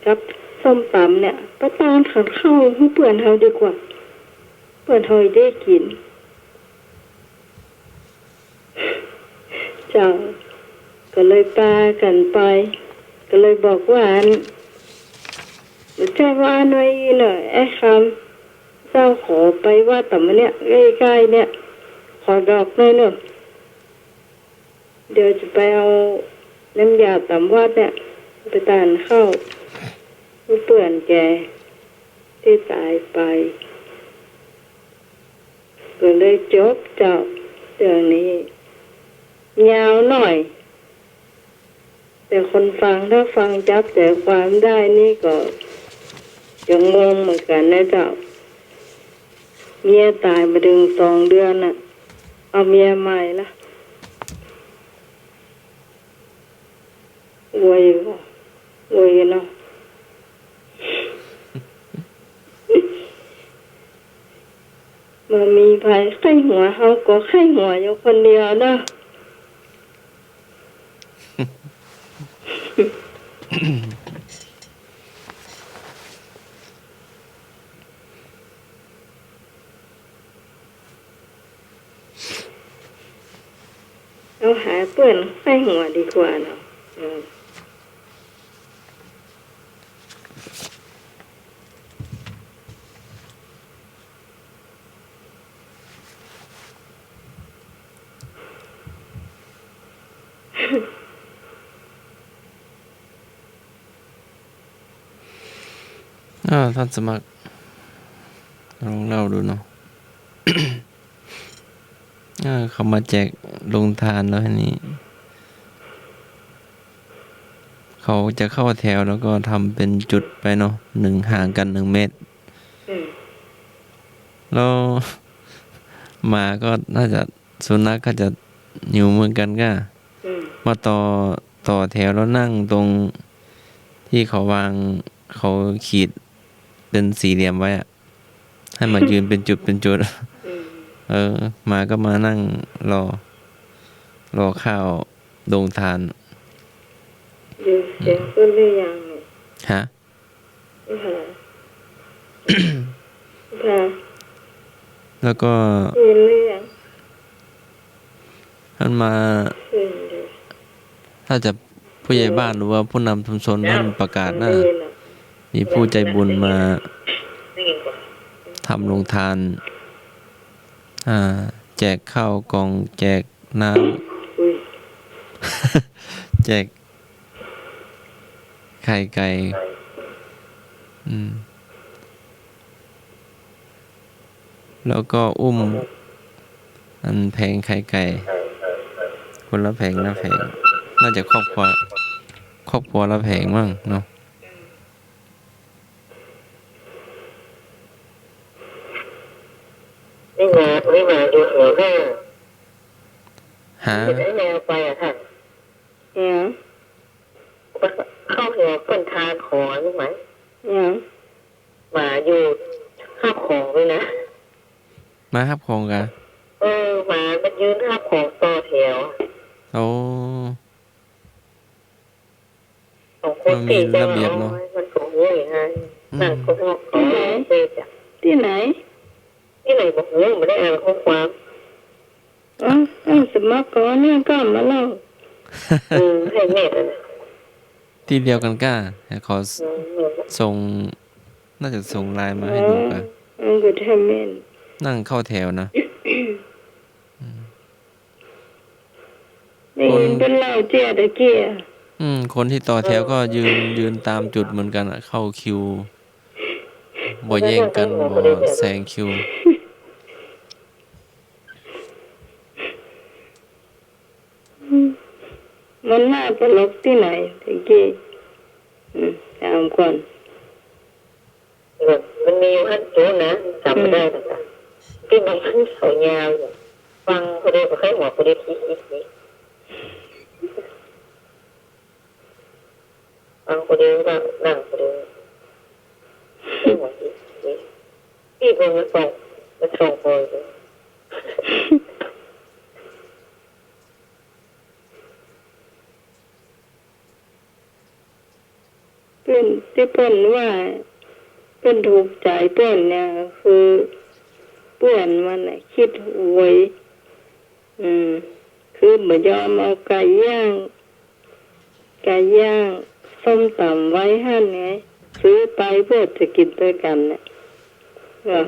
กับส้มตำเนี่ยประทานขันข้าวให้เพื่อนเฮาดีกว่าเพื่อนเฮาได้กินเจ้าก็เลยปากันไปก็เลยบอกว่าใช่ว่าหน่อยหน่อยไอ้คำเจ้าขอไปว่าแต่มันเนี่ยใกล้ๆเนี่ยขอดอกหน่อยเนอะเดี๋ยวจะไปเอาน้ำยาตำวัดเนี่ยไปตานเข้าเปื่อนแกที่ตายไปก็เลยจบเจ้าเรื่องนี้ยาวหน่อยแต่คนฟังถ้าฟังจับแต่ความได้นี่ก็ยังงงเหมือนกันนะเจ้าเมียตายมาถึง2 เดือนน่ะเอาเมียใหม่ละโวยเนาะมันมีภัยไข้หัวเขาก็ไข้หัวอยู่คนเดียวเนาะเราหาเปื่อนไข้หัวดีกว่าเนาะ ท่านสมัครลองเล่าดูเนาะ เขามาแจกลงทานแล้วทีนี้ เขาจะเข้าแถวแล้วก็ทำเป็นจุดไปเนาะห่างกัน1 เมตร แล้ว หมาก็น่าจะสุนัขก็จะหิวเหมือนกันก็มาต่อแถวแล้วนั่งตรงที่เขาวางเขาขีดเป็นสี่เหลี่ยมไว้อะให้มายืนเป็นจุดเป็นจุด หมาก็มานั่งรอข้าวลงทาน ดูเสียงขึ้นหรือยังเนี่ย ฮะ ค่ะ แล้วก็ ขึ้นหรือยัง ท่านมา ขึ้นเลย ถ้าจะผู้ใหญ่บ้านหรือว่าผู้นำชุมชนท่านประกาศนะ ขึ้นน่ะ มีผู้ใจบุญมา ได้ยินกว่า ทำโรงทาน แจกข้าวกล่องแจกน้ อุ้ย ำ แจกไข่ไก่แล้วก็อุ้มอันแผงไข่ไก่คนละแผงละแผงน่าจะครอบครัวละแผงมั่งเนาะ นี่มาอยู่แถวหน้า หา จะได้แนวไปอ่ะท่าน เนี่ย เข้าแถวเป็นทานขอรู้ไหม เนี่ย มาอยู่ข้าบของด้วยนะ มาครับของกัน มามันยืนข้าบของต่อแถว โอ้ ของคนตีจะ ระเบียบเนอะ มันก็โง่อย่างไงนั่นก็พวกเขาเจ๊จ้ะ ที่ไหน ที่ไหนบอกโง่ไม่ได้อ่านข้อความ สมัครก่อนเนี่ยก็มาเล่า ให้แม่เลยนะ ที่เดียวกันก้าขอส่งน่าจะส่งไลน์มาให้ดูกัน ก็ทำเอง นั่งเข้าแถวนะ นี่เป็นเหล้าเจี๊ยตะเกีย คนที่ต่อแถวก็ยืนตามจุดเหมือนกันอะเข้าคิวบ่แย่งกันบ่แซงคิว มันน่าตลกที่ไหนตะกี้ตามก่อน มันมีอยู่อันตัวนะจำไม่ได้แต่ที่มันขึ้นเขายาวอยู่ฟังคนเดียวก็เคยหัวคนเดียวคิดฟังคนเดียวก็นั่งคนเดียวหัวคิดที่เป็นมันส่งโพยเลย เป็นที่เปิ้นว่าเป็นถูกใจเปิ้นเนี่ยคือเปิ้นมันน่ะคิดหวยคือบ่ยอมเอาไก่ย่างส้มตำไว้หั่นไงซื้อไปเพื่อจะกินด้วยกันน่ะว่า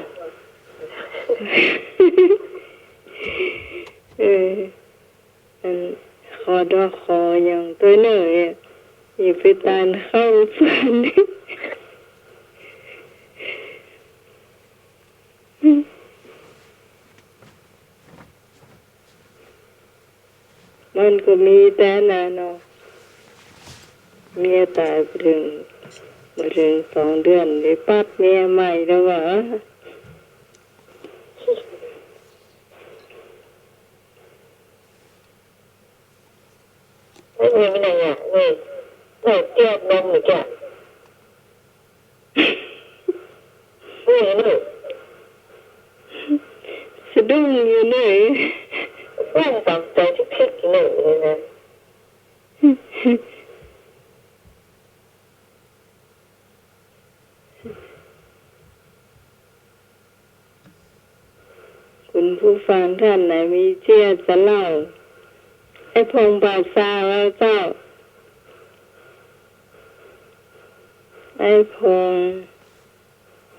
ขอดอคออย่างตัวเนยอย่าไปตานเข้าฝันมันก็มีแต่นาเนาะเมียตายไปถึง2 เดือนเลยปัดเมียใหม่แล้ววะ ไม่มีไม่ได้อ่ะนี่แก้นมหรือแก้นี่ สะดุ้งอยู่เลย ว่าตามใจที่คิดเลยนะ คุณผู้ฟังท่านไหนมีเชื่อจะเล่าไอ้พงบาซาแล้วเจ้าไอ้พง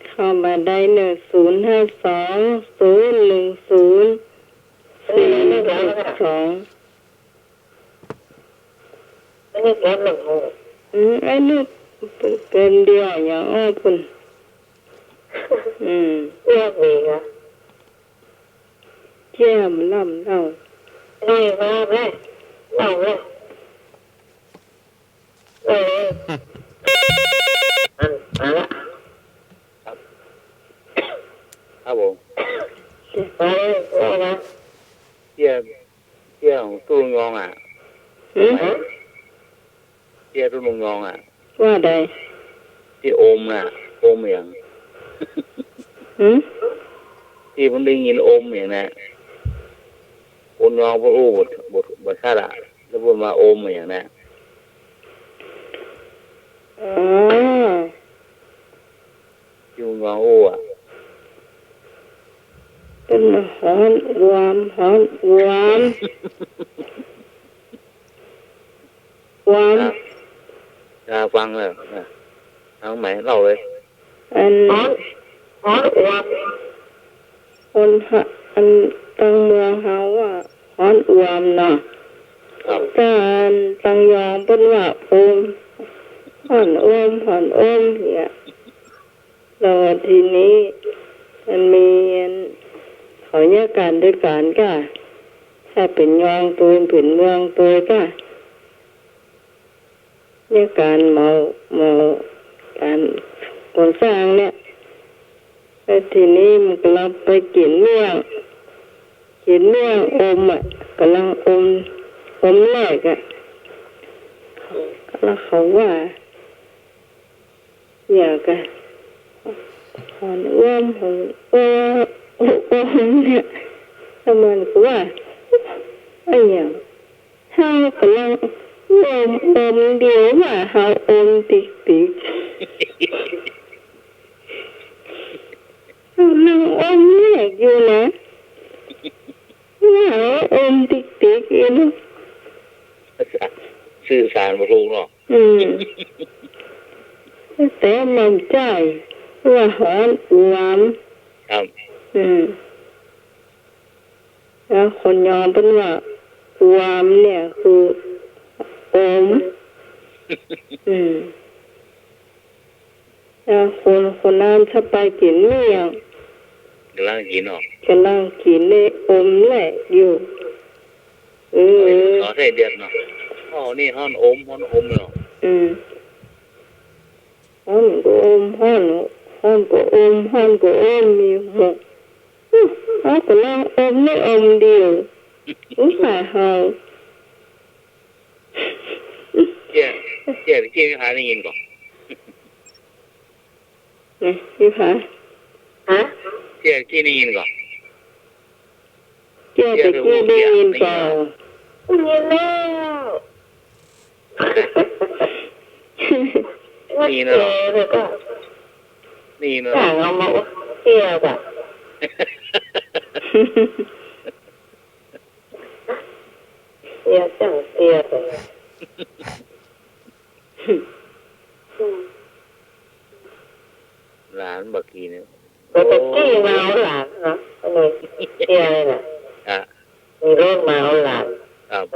เข้ามาได้1052010412ไม่ได้แก้หนึ่งโง่ ไอ้ลูกเป็นเดียวอย่างอ้อคุณ เรียกมีค่ะแจ่มล่ำเล่าได้มาแม่เล่าเลยอันมาละ ครับผม ไปเลยนะ เที่ยของตู้ลุงยองอ่ะเที่ยตู้ลุงยองอ่ะ ว่าใด ที่โอมน่ะโอมอย่างที่ผมได้ยินโอมอย่างนั้นคนยองพวกอู้บทชาติแล้วพูดมาโอมอย่างนั้น อ๋อ ที่ลุงยองอู้อ่ะ เป็นหอนรวมหอนรวมรวม จะฟังเลยเอาไหมเล่าเลย อันหอนรวมคนอันตังเมืองเฮาว่าหอนรวมเนาะ ครับ การตังยองเป็นว่าโอมหอนโอมเนี่ยแล้วทีนี้มันมีเขาเนี่ยการด้วยการก็ถ้าเป็นยองตัวเป็นเมืองตัวก็เนี่ยการเมาการก่อสร้างเนี่ยแล้วทีนี้มันกำลังไปกินเมืองอมอ่ะกำลังอมแรกอ่ะแล้วเขาว่าอยากกันหอนอ้อมเนี่ยแล้วมันก็ว่าไอ้อย่างเฮากำลังอมเดียวว่าเฮาอมติ๊กเรานั่งอมแรกอยู่นะว่าอมติ๊กอยู่นะ สื่อสารมาถูกเนาะ แต่มันใจว่าหอนอวม ครับ แล้วคนยอมเป็นว่าอวมเนี่ยคืออมแล้วคนนั้นถ้าไปกินเมี่ยง กำลังกินเนาะ กำลังกินเลยอมแหลกอยู่ขอใส่เดือดเนาะอ๋อนี่ห้อนอมเนาะ ห้อนก็อมห้อนก็อมมีหกเขากำลังอมไม่อมเดียวอุตส่าห์เฮาเจ๊พี่พาได้ยินก่อน นี่พี่ผาฮะ เจ๊ที่ได้ยินก่อน เจ้าตะกี้ได้ยินเปล่าได้ยินแล้วนี่เนาะนี่เนาะ เอามาเที่ยวแบบเที่ยวจังเที่ยวไปหลานบักกี้เนี่ย ตะกี้มาเอาหลานเนาะอะไรเที่ยวเลยน่ะมีโรคมาเอาหลาน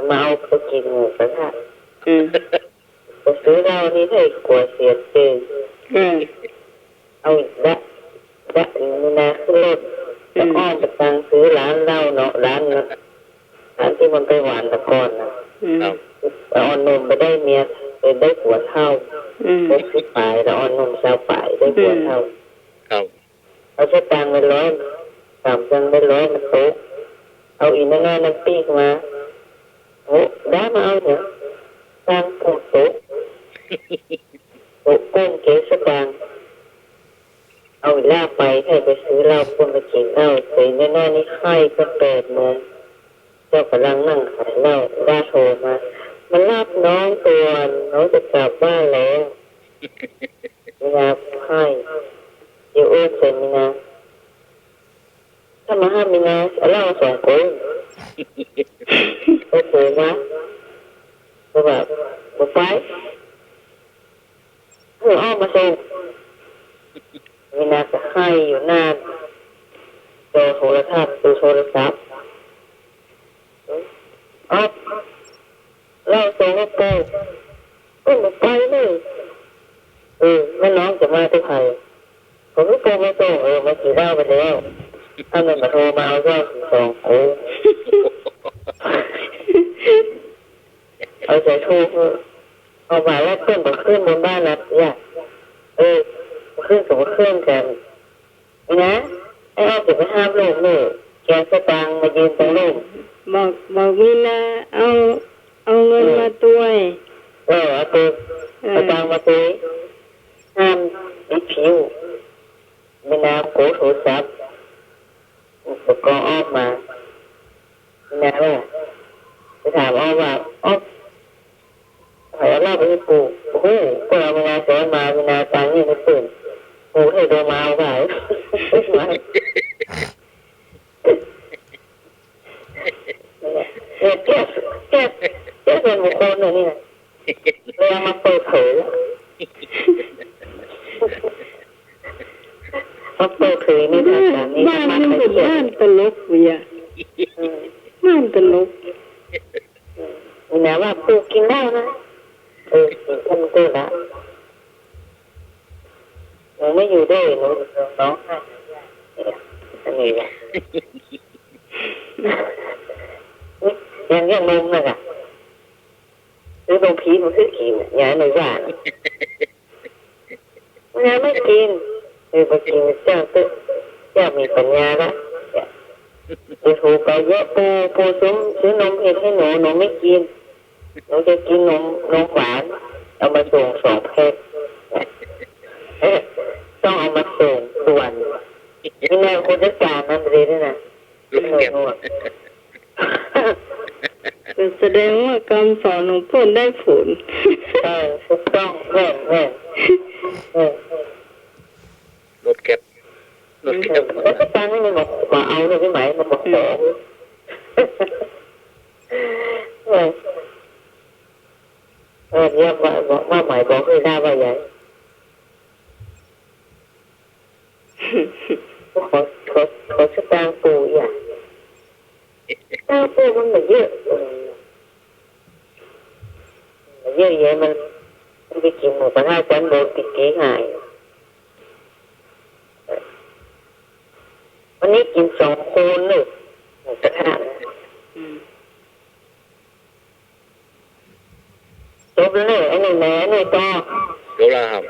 มาเอาไปกินหมูกระทะไปซื้อเหล้านี่ให้กลัวเสียเจเอาอีกละนี่นะขึ้นรถจะอ้อมไปตังซื้อร้านเหล้าเนาะร้านที่มันไปหวานตะกอนนะเอานมไปได้เมียไปได้หัวเท่าได้ซื้อปลายแล้วเอานมชาวปลายได้หัวเท่าเอาใช้ตังไป3 ตังไป100มันโต๊ะเอาอีกนั่นน้ำปีกมาโอ้ได้มาเอาเถอะตังผูกโต๊ะก้นเก๋สตังเอาอีกล่าไปให้ไปซื้อเหล้าคนไปกินเหล้าตีแน่ๆนี่ไข้ก็8 โมงเจ้ากำลังนั่งขายเหล้าได้โทรมามันรับน้องตัวน้องจะกลับบ้านแล้วเวลาไข้เดี๋ยวอ้วนเสร็จมีนาถ้ามา5 มีนาเอาเหล้า2 คนโอเคนะก็แบบไปอ้อมมาส่งมีนาจะไข้อยู่หน้าจอโทรทัศน์ดูโทรศัพท์เราส่งให้โป้มาไปเลยแม่น้องจะมาที่ไทยผมไม่โป้มาส่ง สองโอ้เอาใจทูบเอามาแล้วขึ้นบนขึ้นบนบ้านนะเนี่ยขึ้นกับขึ้นกันนะไอ้เอาจะไปห้ามลูกนี่แกสตางมายืนตรงลูกบอกมีนาเอาเงินมาตัวเอาตัวสตางมาตัวห้ามดิผิวมีนาโกโถซับอุปกรณ์ออกมามีนาว่าไปถามอ้อว่าอ้อหายเล่าไปให้ปู่โอ้โหพวกเรามีนาสอนมามีนาตังนี่มันตื่นปู่ให้โดนมาเอาไปเนี่ยแก้เป็นบุคคลเลยนี่นะเรียกมาเปิดเผยมาเปิดเผยนี่ค่ะนี่บ้านมันเป็นบ้านตลกเวียบ้านตลกนี่นะว่าปู่กินได้นะกินตัวละหนูไม่อยู่ได้หนูน้องให้อันนี้แหละยังนมน่ะหรือนมพีมันคือกินอย่างหนูว่ามันไม่กินไปกินเจ้ามีปัญญาละไปถูกไปเยอะปูซื้อนมเห็ดให้หนูไม่กินหนูจะกินนมหวานเอามาส่ง2 แพ็คต้องเอามาส่งด่วนนี่แม่คนจัดการมันเลยด้วยนะลูกเก็บแสดงว่าคำสอนของเพื่อนได้ผลถูกต้องแม่รถเก็บแล้วก็ตังค์นี่มันบอกมาเอาเลยใช่ไหมมันบอกขอเนี่ยว่าหมายบอกให้ได้ว่าอย่างขอสตางค์ปูอย่างสตางค์ปูมันเยอะแยะมันไปกินหมูกระทะจันโบติดเก๋หายวันนี้กิน2 คนเลยหมูกระทะจบแล้วไอ้นี่แม่นี่ต่อจบแล้วครับ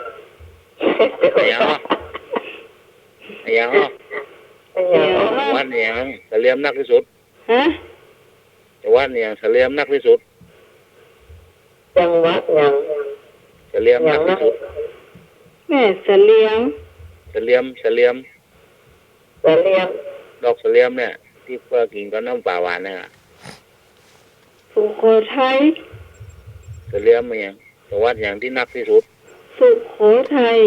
ยังวัดเนี่ยเสลียมนักที่สุดวัดเนี่ยเสลียมนักที่สุดจังหวัดยังเสลียมนักที่สุดแม่เสลียมดอกเสลียมเนี่ยที่เพื่อกินกับน้ำปลาหวานเนี่ยสุโขทัยเสลียมมันยังจังหวัดอย่างที่นักที่สุดสุโขทัย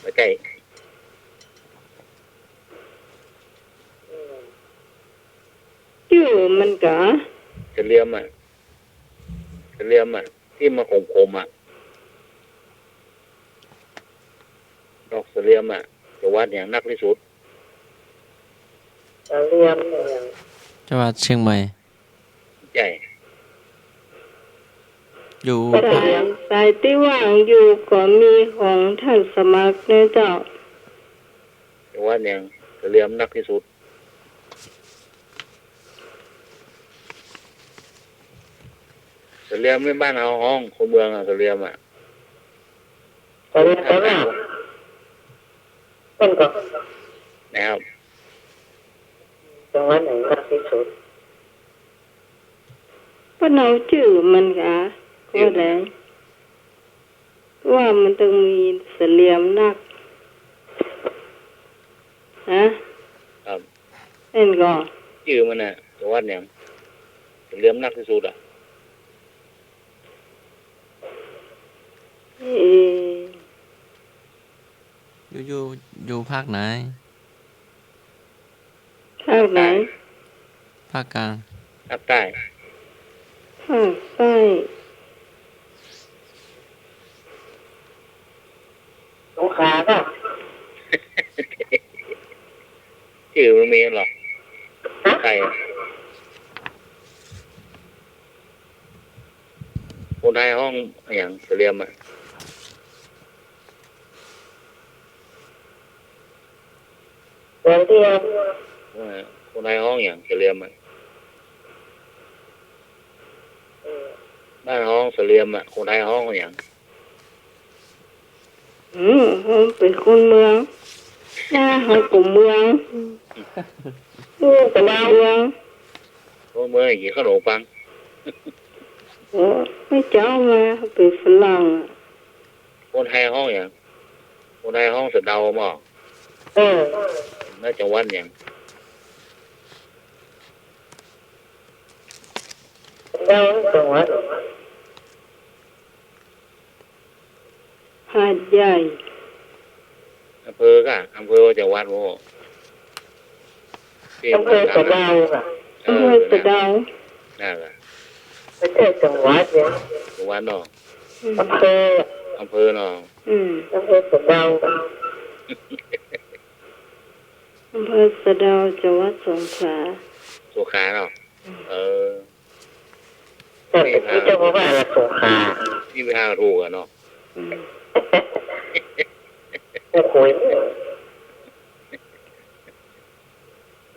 ไม่ใช่ชื่อมันกะเสลียมที่มาขมดอกเสลียมจังหวัดอย่างนักที่สุดเสลียมจังหวัดเชียงใหม่ใช่อยู่สายที่ว่างอยู่ก็มีของท่านสมัครนะเจ้าจังหวัดอย่างเสลียมนักที่สุดเสลียมไม่บ้านเอาห้องคนเมืองเสลียมเสลียมเป็นก็นะครับจังหวัดไหนมากที่สุดป้าเนาชื่อมันกะก็ได้ว่ามันต้องมีเสลียมนักครับเอ็นก็ชื่อมันจังหวัดเนี่ยเสลียมนักที่สุดอยู่ภาคไหนภาคไหนภาคกลางภาคใต้ภาคใต้สงขลาป่ะชื่อมันมีหรอใต้คนไทยห้องอย่างเสลียมเสลียมคน คนไทยห้องอย่างเสลียมอะบ้านห้องเสลียมอะคนไทยห้องอย่าง ผมเป็นคนเมืองเขากลุ่มเมืองแต่เมือง คนเมืองกี่ขนมปัง โอ้ไม่เจ้ามาเขาเป็นฝรั่ง คนไทยห้องอย่างคนไทยห้องสะเดาหม้อน่าจะวันอย่างเดาจังหวัด หาดใหญ่อำเภอก็อำเภอจังหวัดโมอำเภอสะเดาค่ะ อำเภอสะเดานั่นแหละ ไม่ใช่จังหวัดเนี่ย จังหวัดเนาะ อำเภออำเภอเนาะอำเภอสะเดาอำเภอสะเดาจังหวัดสงขลาเนาะแต่ที่เจ้าว่าอะไรสงขลาที่ไปหาถูกอะเนาะโอ้โห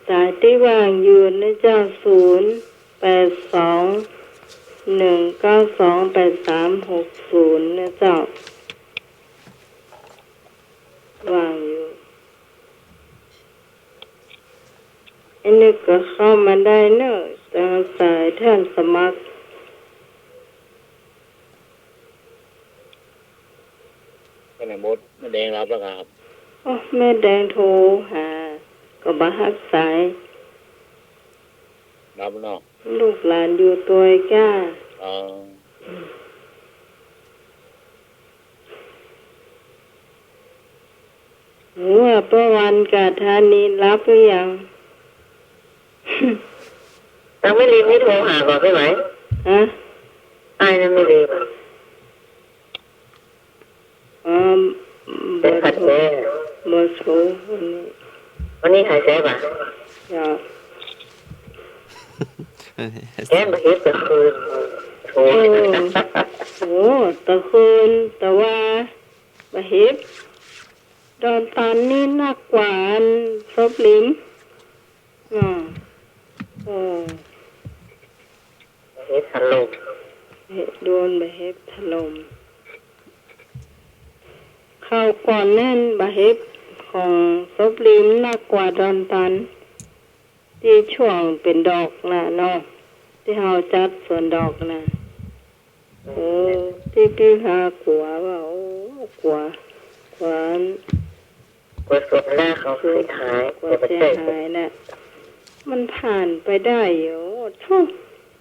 สายที่วางอยู่นะเจ้า082-192-8360นะเจ้าวางอยู่อันนี้ก็เข้ามาได้เนอะทางสายท่านสมัครก็ในมดแม่แดงรับแล้วครับแม่แดงโทรหาก็บ่ฮักสายรับเนาะลูกหลานอยู่ตัวก้าว่าประวันกาธานีรับหรือยังยังไม่รีบไม่โทรหาก่อนได้ไหมไอ้นั่นไม่รีบเป็นขัดแย้งเมื่อโชว์วันนี้หายใจป่ะแก้มไปเฮ็ดตะคืนโถตะคืนแต่ว่าบะเฮ็ดตอนตอนนี้นักกว่าซบลิ้มเฮ็ดถล่มโดนบะเฮ็ดถล่มเข้าก่อนนั่นบะเฮ็ดของซบลิ้มนักกว่าดอนตันที่ช่วงเป็นดอกน่ะเนาะที่เฮาจัดสวนดอกน่ะที่พี่หากลัวว่ากลัวสวนแรกเขาเสียหายกลัวเสียหายน่ะมันผ่านไปได้อยู่ทุก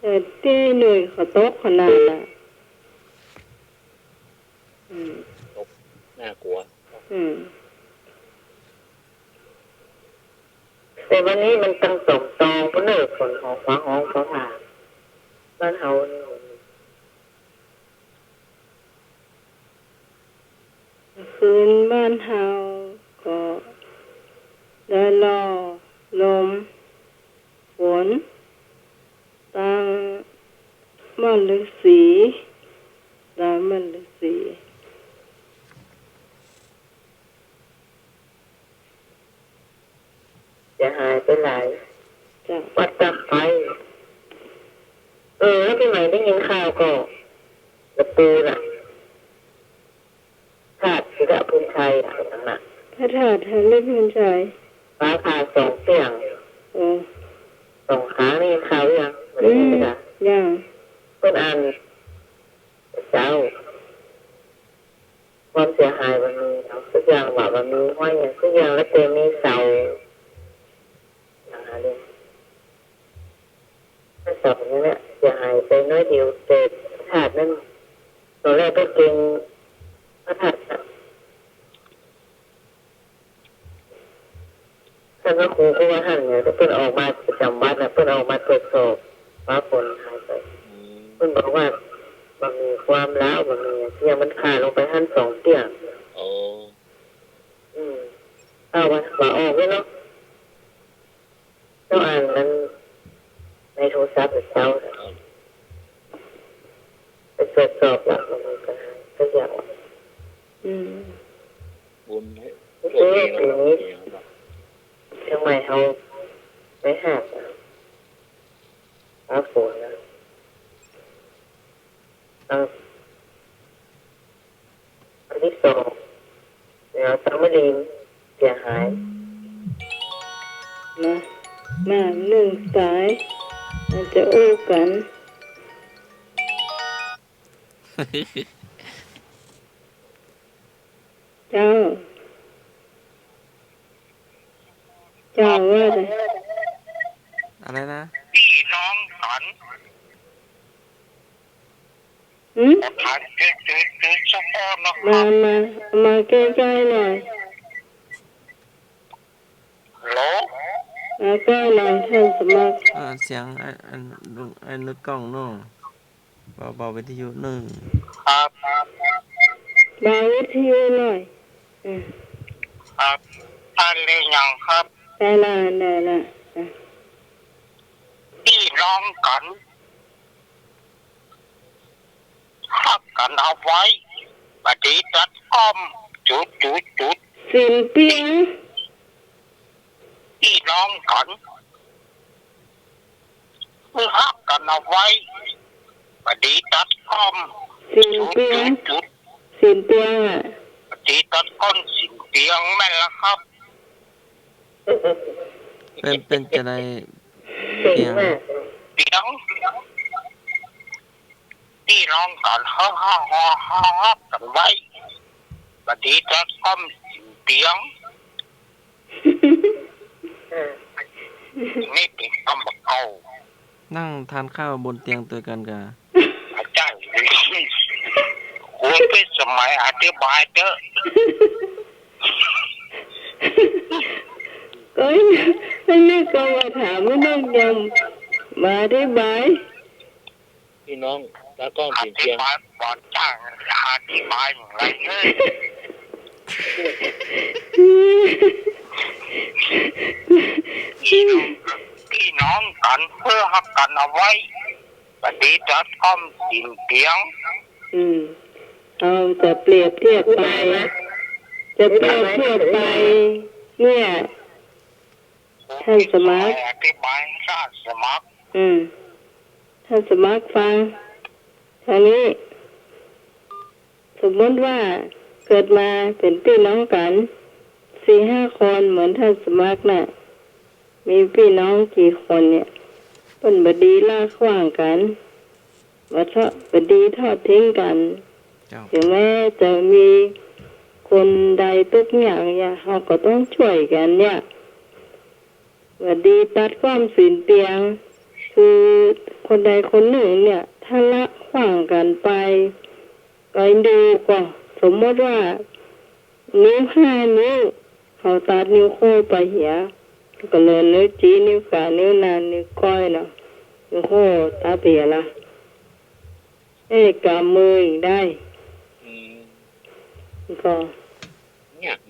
แต่ที่หน่วยเขาตกขนาดน่ะน่ากลัวแต่วันนี้มันตั้งสมตองเพราะเนื้อฝนของฟ้าห้องฟ้าผ่าบ้านเฮาคืนบ้านเฮาก็ได้รอลมฝนตั้งมันฤาษีตามมันฤาษีจะหายไปหลายวัดตับไปแล้วพี่ใหม่ได้ยินข่าวก็กระปูน่ะธาตุศิระพุนชัยน่ะพระธาตุศิระพุนชัยฟ้าผ่า2 เสียง2 ครั้งนี่ข่าวยังไม่ได้ยินจ้ะยังเพิ่นอ่านเจ้าความเสียหายมันมีทุกอย่างว่ามันมีห้อยทุกอย่างแล้วเต็มมีเสาเลยถ้าสอบอย่างนี้เสียหายไปน้อยเดียวแต่ธาตุนั้นตอนแรกก็เก่งพระธาตุท่านพระครูก็ว่าท่านเนี่ยเพิ่นออกมาประจำวัดนะเพิ่นออกมาตรวจสอบฟ้าฝนหายไปเพิ่นบอกว่ามันมีความร้าวมันมีเสียงมันขาดลงไปท่าน2 เตี้ยเอาว่าออกเลยเนาะต้องอ่านนั้นในโทรศัพท์เจ้าไปตรวจสอบหลักมันก็ทุกอย่างบุญปีนี้ทำไมเขาไม่หา ครับผมนะครับอันที่สองสามเณรเสียหายมาหนึ่งสายมันจะอู้กันเจ้าว่าอะไรนะพี่น้องสันฐานเกิดสะพอนนะมาใกล้ๆหน่อยโหลมาใกล้หน่อยท่านสมัครเสียงไอ้นึกกล้องเนาะเบาวิทยุหนึ่งครับเบาวิทยุหน่อยครับท่านเรียนยังครับได้ละพี่น้องกันหักกันเอาไว้ปฏิจัดอ้อมจุดสินเปียงพี่น้องกันหักกันเอาไว้ปฏิจัดอ้อมสินเปียงอ่ะปฏิจัดก้อนสินเปียงแม่นละครับเป็นจะได้เปียงพี่น้องกันหักกันไว้ปฏิจัดก้อนสินเปียงไม่เป็นคำบอกเอานั่งทานข้าวบนเตียงตัวกันกะอาจารย์คุณเป็นสมัยอธิบายเด้อก็นี่ก็มาถามไม่ต้องยังมาอธิบายพี่น้องตากล้องสินเปียงอธิบายก่อนจ้างอธิบายอย่างไรเลยพี่น้องกันเพื่อหักกันเอาไว้ปฏิจัดก้อมสินเปียงเอาจะเปรียบเทียบไปเนี่ยท่านสมัครอธิบายท่านสมัครท่านสมัครฟังทางนี้สมมติว่าเกิดมาเป็นพี่น้องกัน 4-5 คนเหมือนท่านสมัครน่ะมีพี่น้องกี่คนเนี่ยเป็นบดีล่าขว้างกันบดีทอดทิ้งกันถึงแม้จะมีคนใดทุกอย่างเนี่ยเราก็ต้องช่วยกันเนี่ยบดีตัดความสินเปียงคือคนใดคนหนึ่งเนี่ยถ้าละขว้างกันไปก็ดูก็สมมติว่านิ้ว5 นิ้วเขาตัดนิ้วโค้ไปเหียก็เลยนิ้วจี้นิ้วกลางนิ้วนางนิ้วก้อยเนาะนิ้วโค้ตาเปียละกำมืออีกได้ก็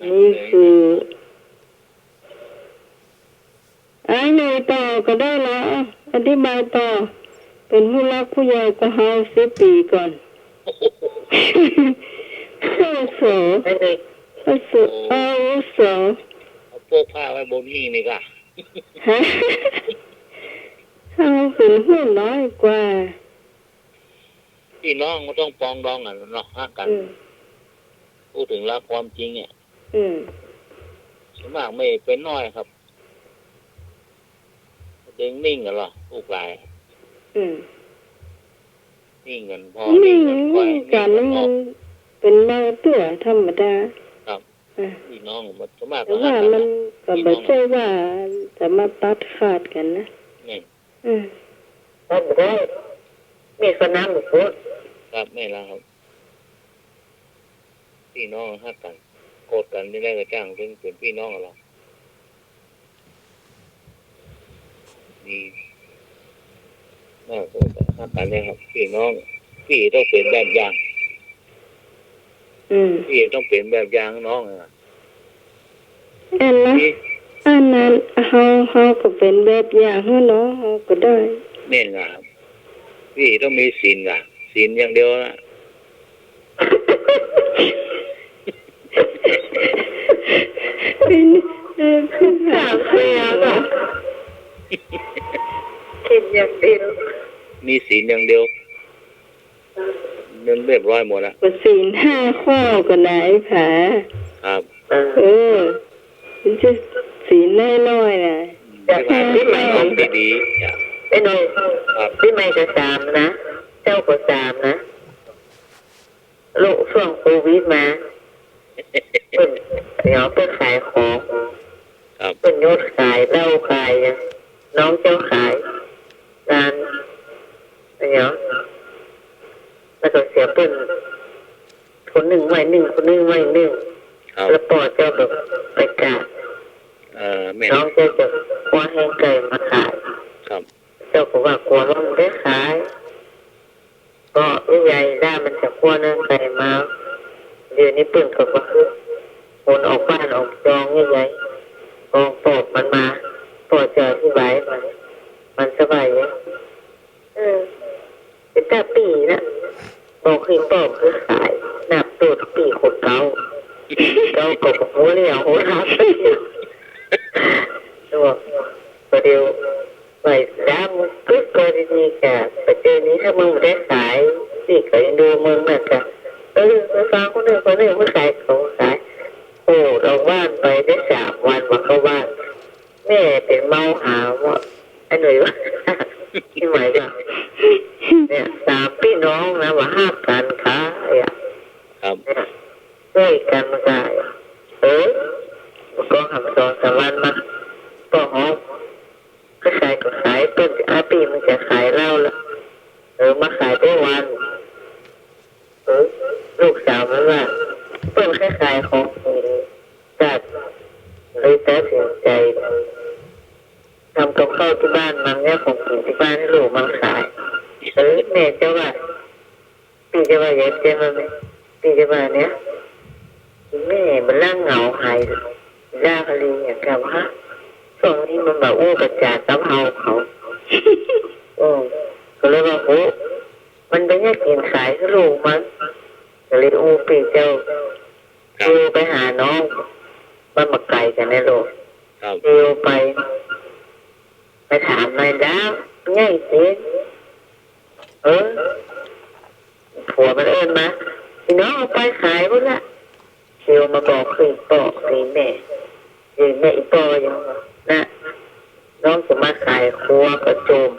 นี่คือไอ้หน่อยต่อก็ได้แล้วอธิบายต่อเป็นผู้รักผู้ใหญ่ก็เฮา10 ปีก่อนอาวุโสเอาโป๊กผ้าไว้บนนี่นี่ก่ะเขาเป็นผู้น้อยกว่าพี่น้องก็ต้องปองดองกันเนาะฮักกันพูดถึงรักความจริงเนี่ยส่วนมากไม่เป็นน้อยครับเด้งนิ่งกันหรอลูกหลายนิ่งกันพอนิ่งกันคอยการมันเป็นบางตัวธรรมดาครับพี่น้องมันส่วนมากแต่ว่ามันก็ไม่ใช่ว่าจะมาตัดขาดกันนะนี่ครับได้มีคนน้ำหมดพูดครับไม่ละครับพี่น้องฮักกันโกรธกันไม่ได้กระจ้างเป็นพี่น้องหรอดีน่าโกรธฮักกันเลยครับพี่น้องพี่ต้องเป็นแบบอย่างพี่ต้องเป็นแบบอย่างน้องนะอันนั้นเขาก็เป็นแบบอย่างให้น้องเขาก็ได้เนี่ยครับพี่ต้องมีศีลอ่ะศีลอย่างเดียวนะเป็นถามเสียอ่ะ คิดอย่างเดียว มีศีลอย่างเดียวเงินเรียบร้อยหมดแล้ว ก็ศีล5 ข้อก็ได้ผา ครับ มันจะศีลน้อยๆน่ะ ที่ใหม่ออกดีๆจ้ะ ไอ้หน่อย ครับ ที่ใหม่ก็3นะเจ้าก็3นะโรคช่วงโควิดมาเพิ่นเดี๋ยวเพิ่นขายของ ครับ เพิ่นยศขายเหล้าขายอย่างน้องเจ้าขายร้านเดี๋ยวแล้วก็เสียเพิ่นคนหนึ่งไว้หนึ่งคนหนึ่งไว้หนึ่ง ครับ แล้วปอเจ้าแบบไปกราบ แม่ น้องเจ้าจะคว้าแห้งไก่มาขาย ครับ เจ้าก็ว่ากลัวว่ามันได้ขายก็ใหญ่ได้มันจะคว้าเนื้อไก่มาเดี๋ยวนี้เปิ่นก็คือคนออกบ้านออกจองใหญ่ๆกองปอบมันมาปอเจอที่ไว้มันสบายเลยเป็นแต่ปีนะบอกคือปอบคือขายนับตัวปีคนเก่าเก่าก็กับหัวเหลี่ยวหัวทับตัวประเดี๋ยวไปด้ามก็ตัวดีๆแกประเดี๋ยวนี้ถ้ามึงได้ขายสิก็ยังดูมึงน่ะแกไปฟังคนหนึ่งไม่ขายเขาขายโอ้เราบ้านไปได้3 วันมาเข้าบ้านแม่เป็นเมาหาว่าไอ้หน่วยว่าที่หมายว่าเนี่ย3 พี่น้องนะว่าห้ามกันค้าเนี่ย ครับ เนี่ยช่วยกันมาได้ก็ทำ2 3 วันมาก็หอมก็ขายต้นปีมันจะขายเหล้าแล้วมาขายได้วันลูกสาวมันว่าเปิ้ลขายของจัดเลยตัดสินใจทำกับข้าวที่บ้านมันเนี่ยของกินที่บ้านให้ลูกมันขายแม่เจ้าว่าปีจะว่าอย่างเจ้ามันปีจะว่าเนี้ยแม่มันร่างเหงาหายยากอะไรอย่างเงี้ยฮะช่วงนี้มันแบบกระจาดซ้ำเฮาเขาก็เลยว่ามันเป็นแค่กินขายก็ลูกมันก็เลยปีเจ้าไปหาน้องมันมาไกลกันในโลกเดียวไปถามนายดาวง่ายสิผัวมันมาพี่น้องเอาไปขายพุ่นละเดียวมาบอกคือแม่อีปอยังนะน้องจะมาขายครัวกระโจม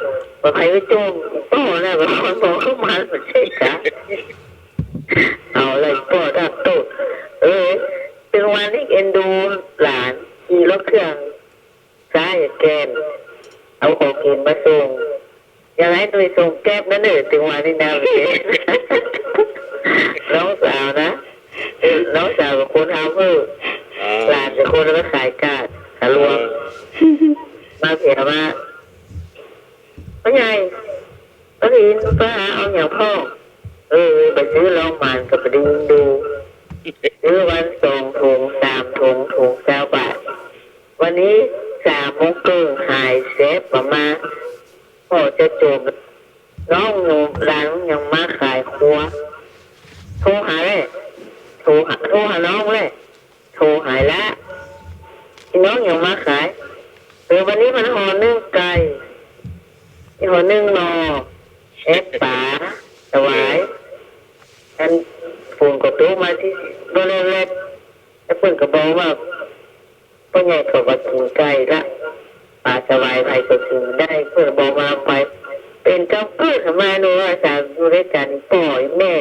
มาใครก็โจมอีปอนะบางคนบอกเข้ามาไม่ใช่ค่ะเอาอะไรปอดักตุดเป็นวันที่เอ็นดูหลานขี่รถเครื่องซ้ายแกนเอาของกินมาส่งยังไงโดยส่งแก๊บนั่นถึงวันนี้นะน้องสาวนะน้องสาวกับคนทำหลานกับคนแล้วก็ขายกาดขารวมมาเสียมาพ่อใหญ่พ่อทินพ่อหาเอาอย่างพ่อไปซื้อลองมันกับไปดูซื้อวัน2 ถุง 3 ถุง20 บาทวันนี้3 โมงครึ่งหายเซฟประมาณพ่อจะจบน้องหนูร้านยังมาขายครัวโทรหาเลยโทรหาน้องเลยโทรหายละน้องยังมาขายวันนี้มันห่อนึ่งไก่ห่อนึ่งนอป่าถวายอันฝุ่นก็ตู้มาที่บริเวณแล้วเพิ่นก็บอกว่าพ่อใหญ่เขาว่ากินไก่ละป่าถวายใครก็กินได้เพิ่นบอกว่าไปเป็นเจ้าเกิดทำไมหนูอาจารย์ดูด้วยกันปล่อยแม่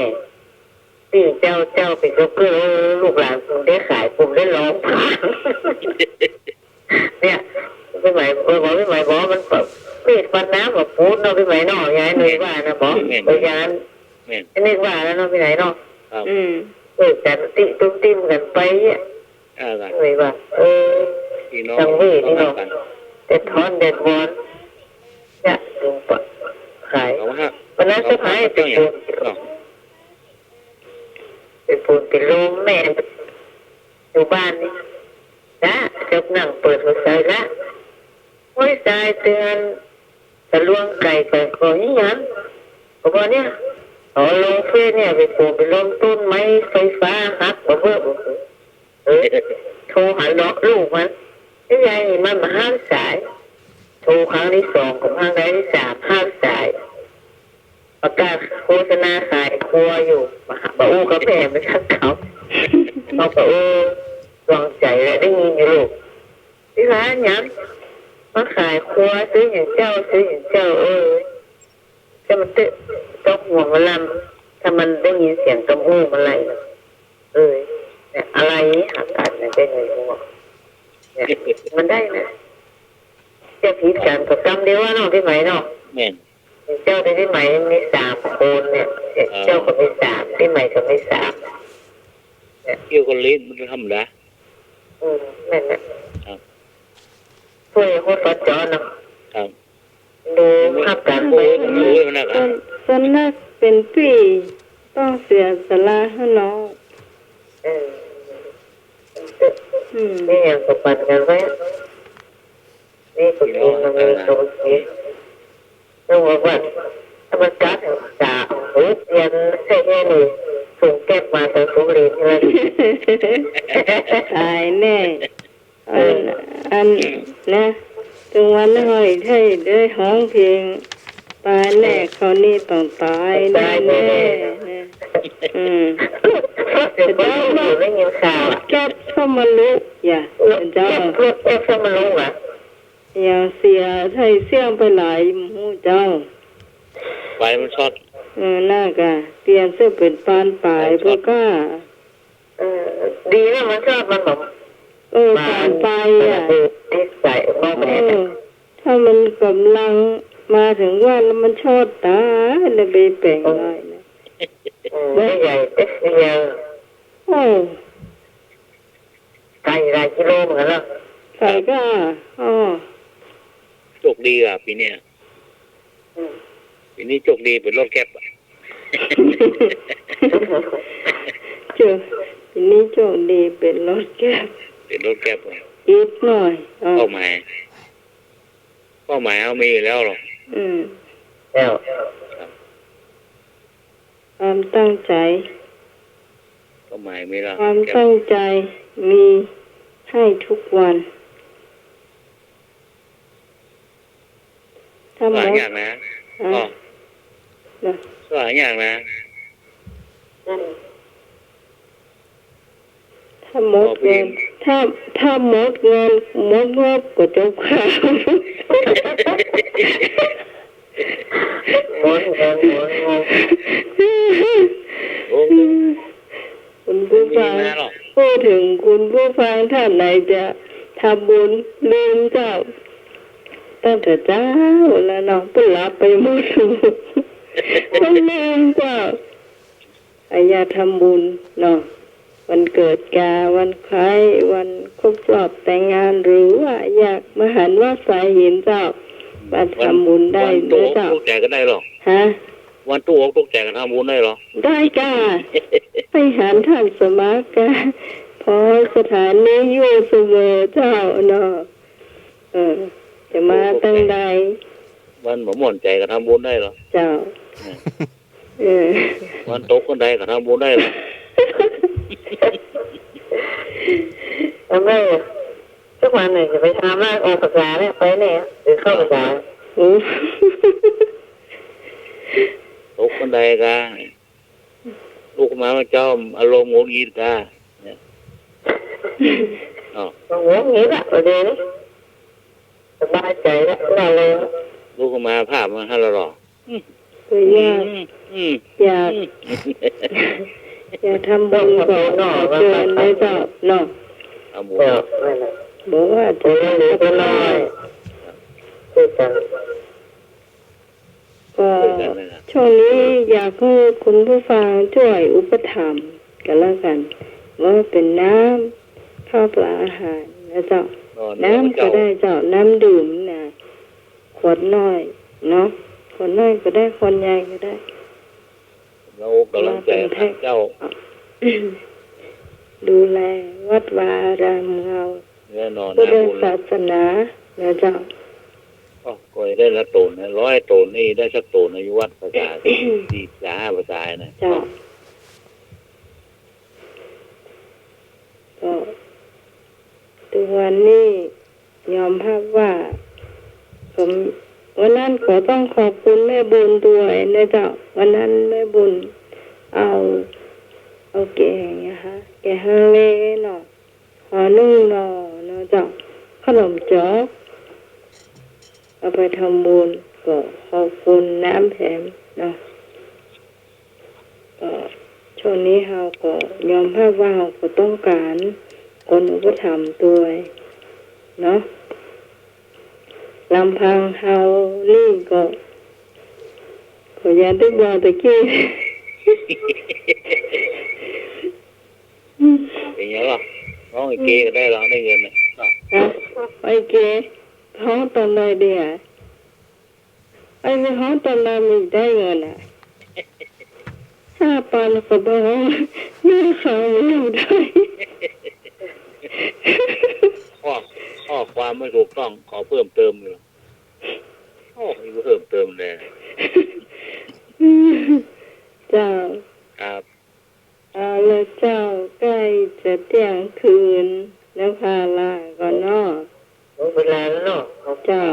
พี่เจ้าเป็นเจ้าเกิดลูกหลานผมได้ขายผมได้ร้องผ่านเนี่ยพี่หมายบอกมันแบบปีดฟันน้ำแบบพูดเนาะพี่หมายเนาะยายหนุ่ยว่านะบอกยายนึกว่าแล้วเนาะพี่ไหนเนาะแต่ตุ้มติ้มกันไปเนี่ยหนุ่ยว่าจังหวีนี่เนาะเด็ดทอนเด็ดวอนเนี่ยถึงปะขายวันนั้นสุดท้ายเป็นปูนเป็นลมแม่อยู่บ้านนี่นะจะนั่งเปิดหัวใจละหัวใจเตือนจะล่วงไก่ก่อนนี่ยังบอกว่าเนี่ยลงเฟซเนี่ยไปปลูกไปลงต้นไม้ไฟฟ้าหักบอกว่าโทรหาลูกมันยังไงมันมาห้ามสาย โทรครั้งที่2กับครั้งที่3ห้ามสายประกาศโฆษณาขายครัวอยู่มาหาป้าอู้กับแม่ไม่ทักเขาเอาป้าอู้ลองใจแล้วได้ยินอยู่ลูกที่ร้านยังมาขายครัวซื้ออย่างเจ้าจะมันต้องห่วงมันลำถ้ามันได้ยินเสียงต้องอู้มันอะไรเนี่ยอะไรหากันเนี่ยได้ไงหัวเนี่ยมันได้นะจะผิดกันกับกรรมเดียวว่าน้องที่ไหมเนาะแม่นเจ้าที่ไหมมี3คนเนี่ยเจ้าก็มี3ที่ไหมก็มี3เกี่ยวกับลิ้นมันธรรมดาแม่นนะช่วยคนฟัดจอนเนาะดูภาพการไปสนักเป็นปีต้องเสียสละให้น้องนี่อย่างกับปันกันไว้นี่ก็คือมันมีตัวนี้ต้องบอกว่าถ้ามันกัดจ่าเรียนใช่แค่นี้ส่งแก้มาแต่ส่งเรียนใช่ไหมตายแน่อันนะตรงวันหอยไทยได้ห้องเพลงตายแน่เขานี่ต้องตายแน่จะได้ไม่เงี้ยข่าวแก้เข้ามาลุกอย่าเจ้าแก้เข้ามาลุกอ่ะอย่าเสียไทยเสี่ยงไปหลายหูเจ้าไฟมันช็อตน่ากะเปลี่ยนเสื้อเป็นปานปลายพวกก้าดีแล้วมันชอบมันแบบปานปลายอ่ะที่ใส่มองแม่ถ้ามันกำลังมาถึงว่าแล้วมันชอดตาแล้วไปแปลงอะไรนะไม่ใหญ่เต็มเยอะไก่หลายกิโลเหมือนกันแล้วไก่ก็โชคดีอ่ะปีนี้โชคดีเป็นรถแก๊ปอ่ะปีนี้โชคดีเป็นรถแก๊ปอีกหน่อยเป้าหมายเอามีแล้วหรอแล้วความตั้งใจเป้าหมายมีแล้วความตั้งใจมีให้ทุกวันสหอย่างนะสหอย่างนะถ้าหมดเงินถ้าหมดเงินหมดงบก็จบข่าวหมดเงินหมดงบคุณผู้ฟังพูดถึงคุณผู้ฟังท่านไหนจะทำบุญลืมเจ้าตั้งแต่เจ้าแล้วน้องปุ๊บลับไปหมดต้องลืมเจ้าอย่าทำบุญเนาะวันเกิดกาวันคล้ายวันครบรอบแต่งงานหรือว่าอยากมาหันว่าสายหินเจ้ามาทำบุญได้ด้วยเจ้าตกแจกกันได้หรอวันตู้อกตกแจกกันทำบุญได้หรอได้จ้าไปหันท่านสมัครกันพอสถานนี้อยู่เสมอเจ้าเนาะจะมาตั้งใดวันหม่อนใจกันทำบุญได้หรอเจ้าวันตกคนใดกันทำบุญได้หรอไม่ทุกวันไหนจะไปทำมากออกภาษาเนี่ยไปเนี่ยหรือเข้าภาษาตกคนใดกันลูกมาเจ้าอารมณ์โงงยีดกันโงงยีดอะประเดี๋ยวนี้สบายใจแล้วเราเลยลูกมาภาพมาให้เราหรออยากทำบุญก่อนเกินได้จ้ะเนาะบอกว่าจะได้ก็น้อยก็ช่วงนี้อยากให้คุณผู้ฟังช่วยอุปถัมภ์กันแล้วกันว่าเป็นน้ำข้าวปลาอาหารนะเจ้าน้ำก็ได้เจ้าน้ำดื่มนะขวดน้อยเนาะคนน้อยก็ได้คนใหญ่ก็ได้เรากำลังใจเจ้าดูแลวัดวารามเราพุทธศาสนานะเจ้าก็ได้ละตูนนะ100ตูนนี่ได้สักตูนในวัดภาษาดี15ภาษานะเจ้าก็ตัวนี้ยอมรับว่า ผมวันนั้นขอต้องขอบคุณแม่บุญด้วยนะเจ้าวันนั้นแม่บุญเอาแกงนะคะแกงฮังเลเนาะหอนึ่งเนาะเจ้าขนมจ๊อกเอาไปทำบุญก็ขอบคุณน้ำแถมเนาะช่วงนี้เราก็ยอมรับว่าเราก็ต้องการคนอุปถัมภ์ด้วยเนาะลำพังเรานี่ก็ยังได้บอกตะกี้อย่างเงี้ยหรอน้องไอ้เก๋ก็ได้แล้วได้เงินเลยไอ้เก๋ท้องตอนไหนเดียวไอ้ไม่ท้องตอนไหนมีได้เงินอ่ะถ้าปานก็บอกแม่เขาไม่ได้ข้อความไม่ถูกต้องขอเพิ่มเติมเลยโอ้ยเพิ่มเติมเลยเจ้าครับแล้วเจ้าใกล้จะเที่ยงคืนแล้วพาลาก่อนเนาะเวลาแล้วเนาะเจ้า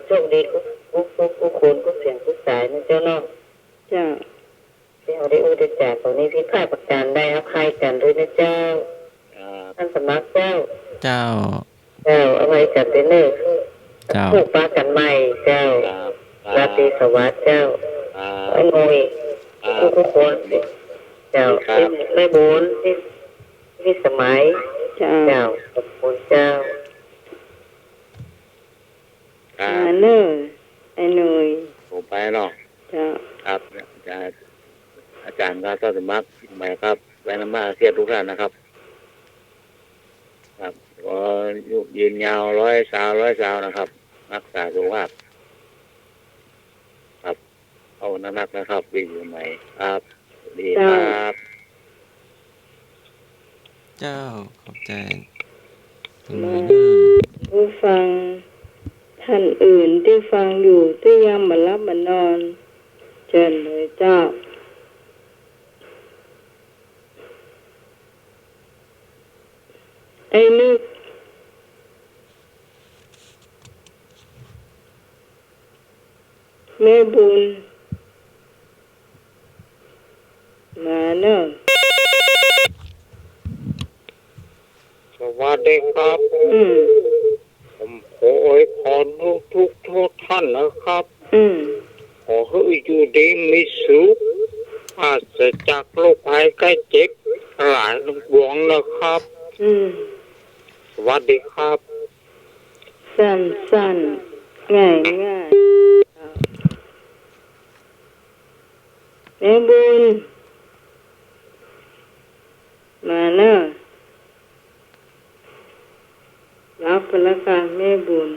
โชคดีทุกคนทุกเสียงทุกสายนะเจ้าเนาะเจ้าที่เอาได้จากตรงนี้พี่ค่ายประการได้ครับใครกันด้วยนะเจ้าท่านสมัครเจ้าเอาไว้จัดเต็นเนอร์ผูกปากันใหม่เจ้าราตรีสวัสดิ์เจ้าไอ้งอยทุกคนเจ้าไม่บุญที่สมัยเจ้าขอบคุณเจ้าเนอไอ้หน่อยผมไปเนาะครับอาจารย์ก็ต้อนสมัครใหม่ครับแวนมาเสียทุกท่านนะครับครับก็ยืนยาว100 สาวนะครับรักษาสุขภาพครับเอานักนะครับวิ่งอยู่ใหม่ครับดีครับเจ้าขอบใจผู้ฟังท่านอื่นที่ฟังอยู่ที่ยังมารับมานอนเชิญเลยเจ้าไอ้นึกแม่บุญมาเนอะสวัสดีครับผมขออวยพรทุกท่านนะครับขอให้อยู่ดีมีสุขปราศจากโรคภัยไข้เจ็บหลายดวงนะครับสวัสดีครับสั้นง่ายแม่บุญมาเนอะรับพลังการแม่บุญ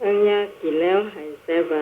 ทั้งยากกินแล้วหายแซ่บ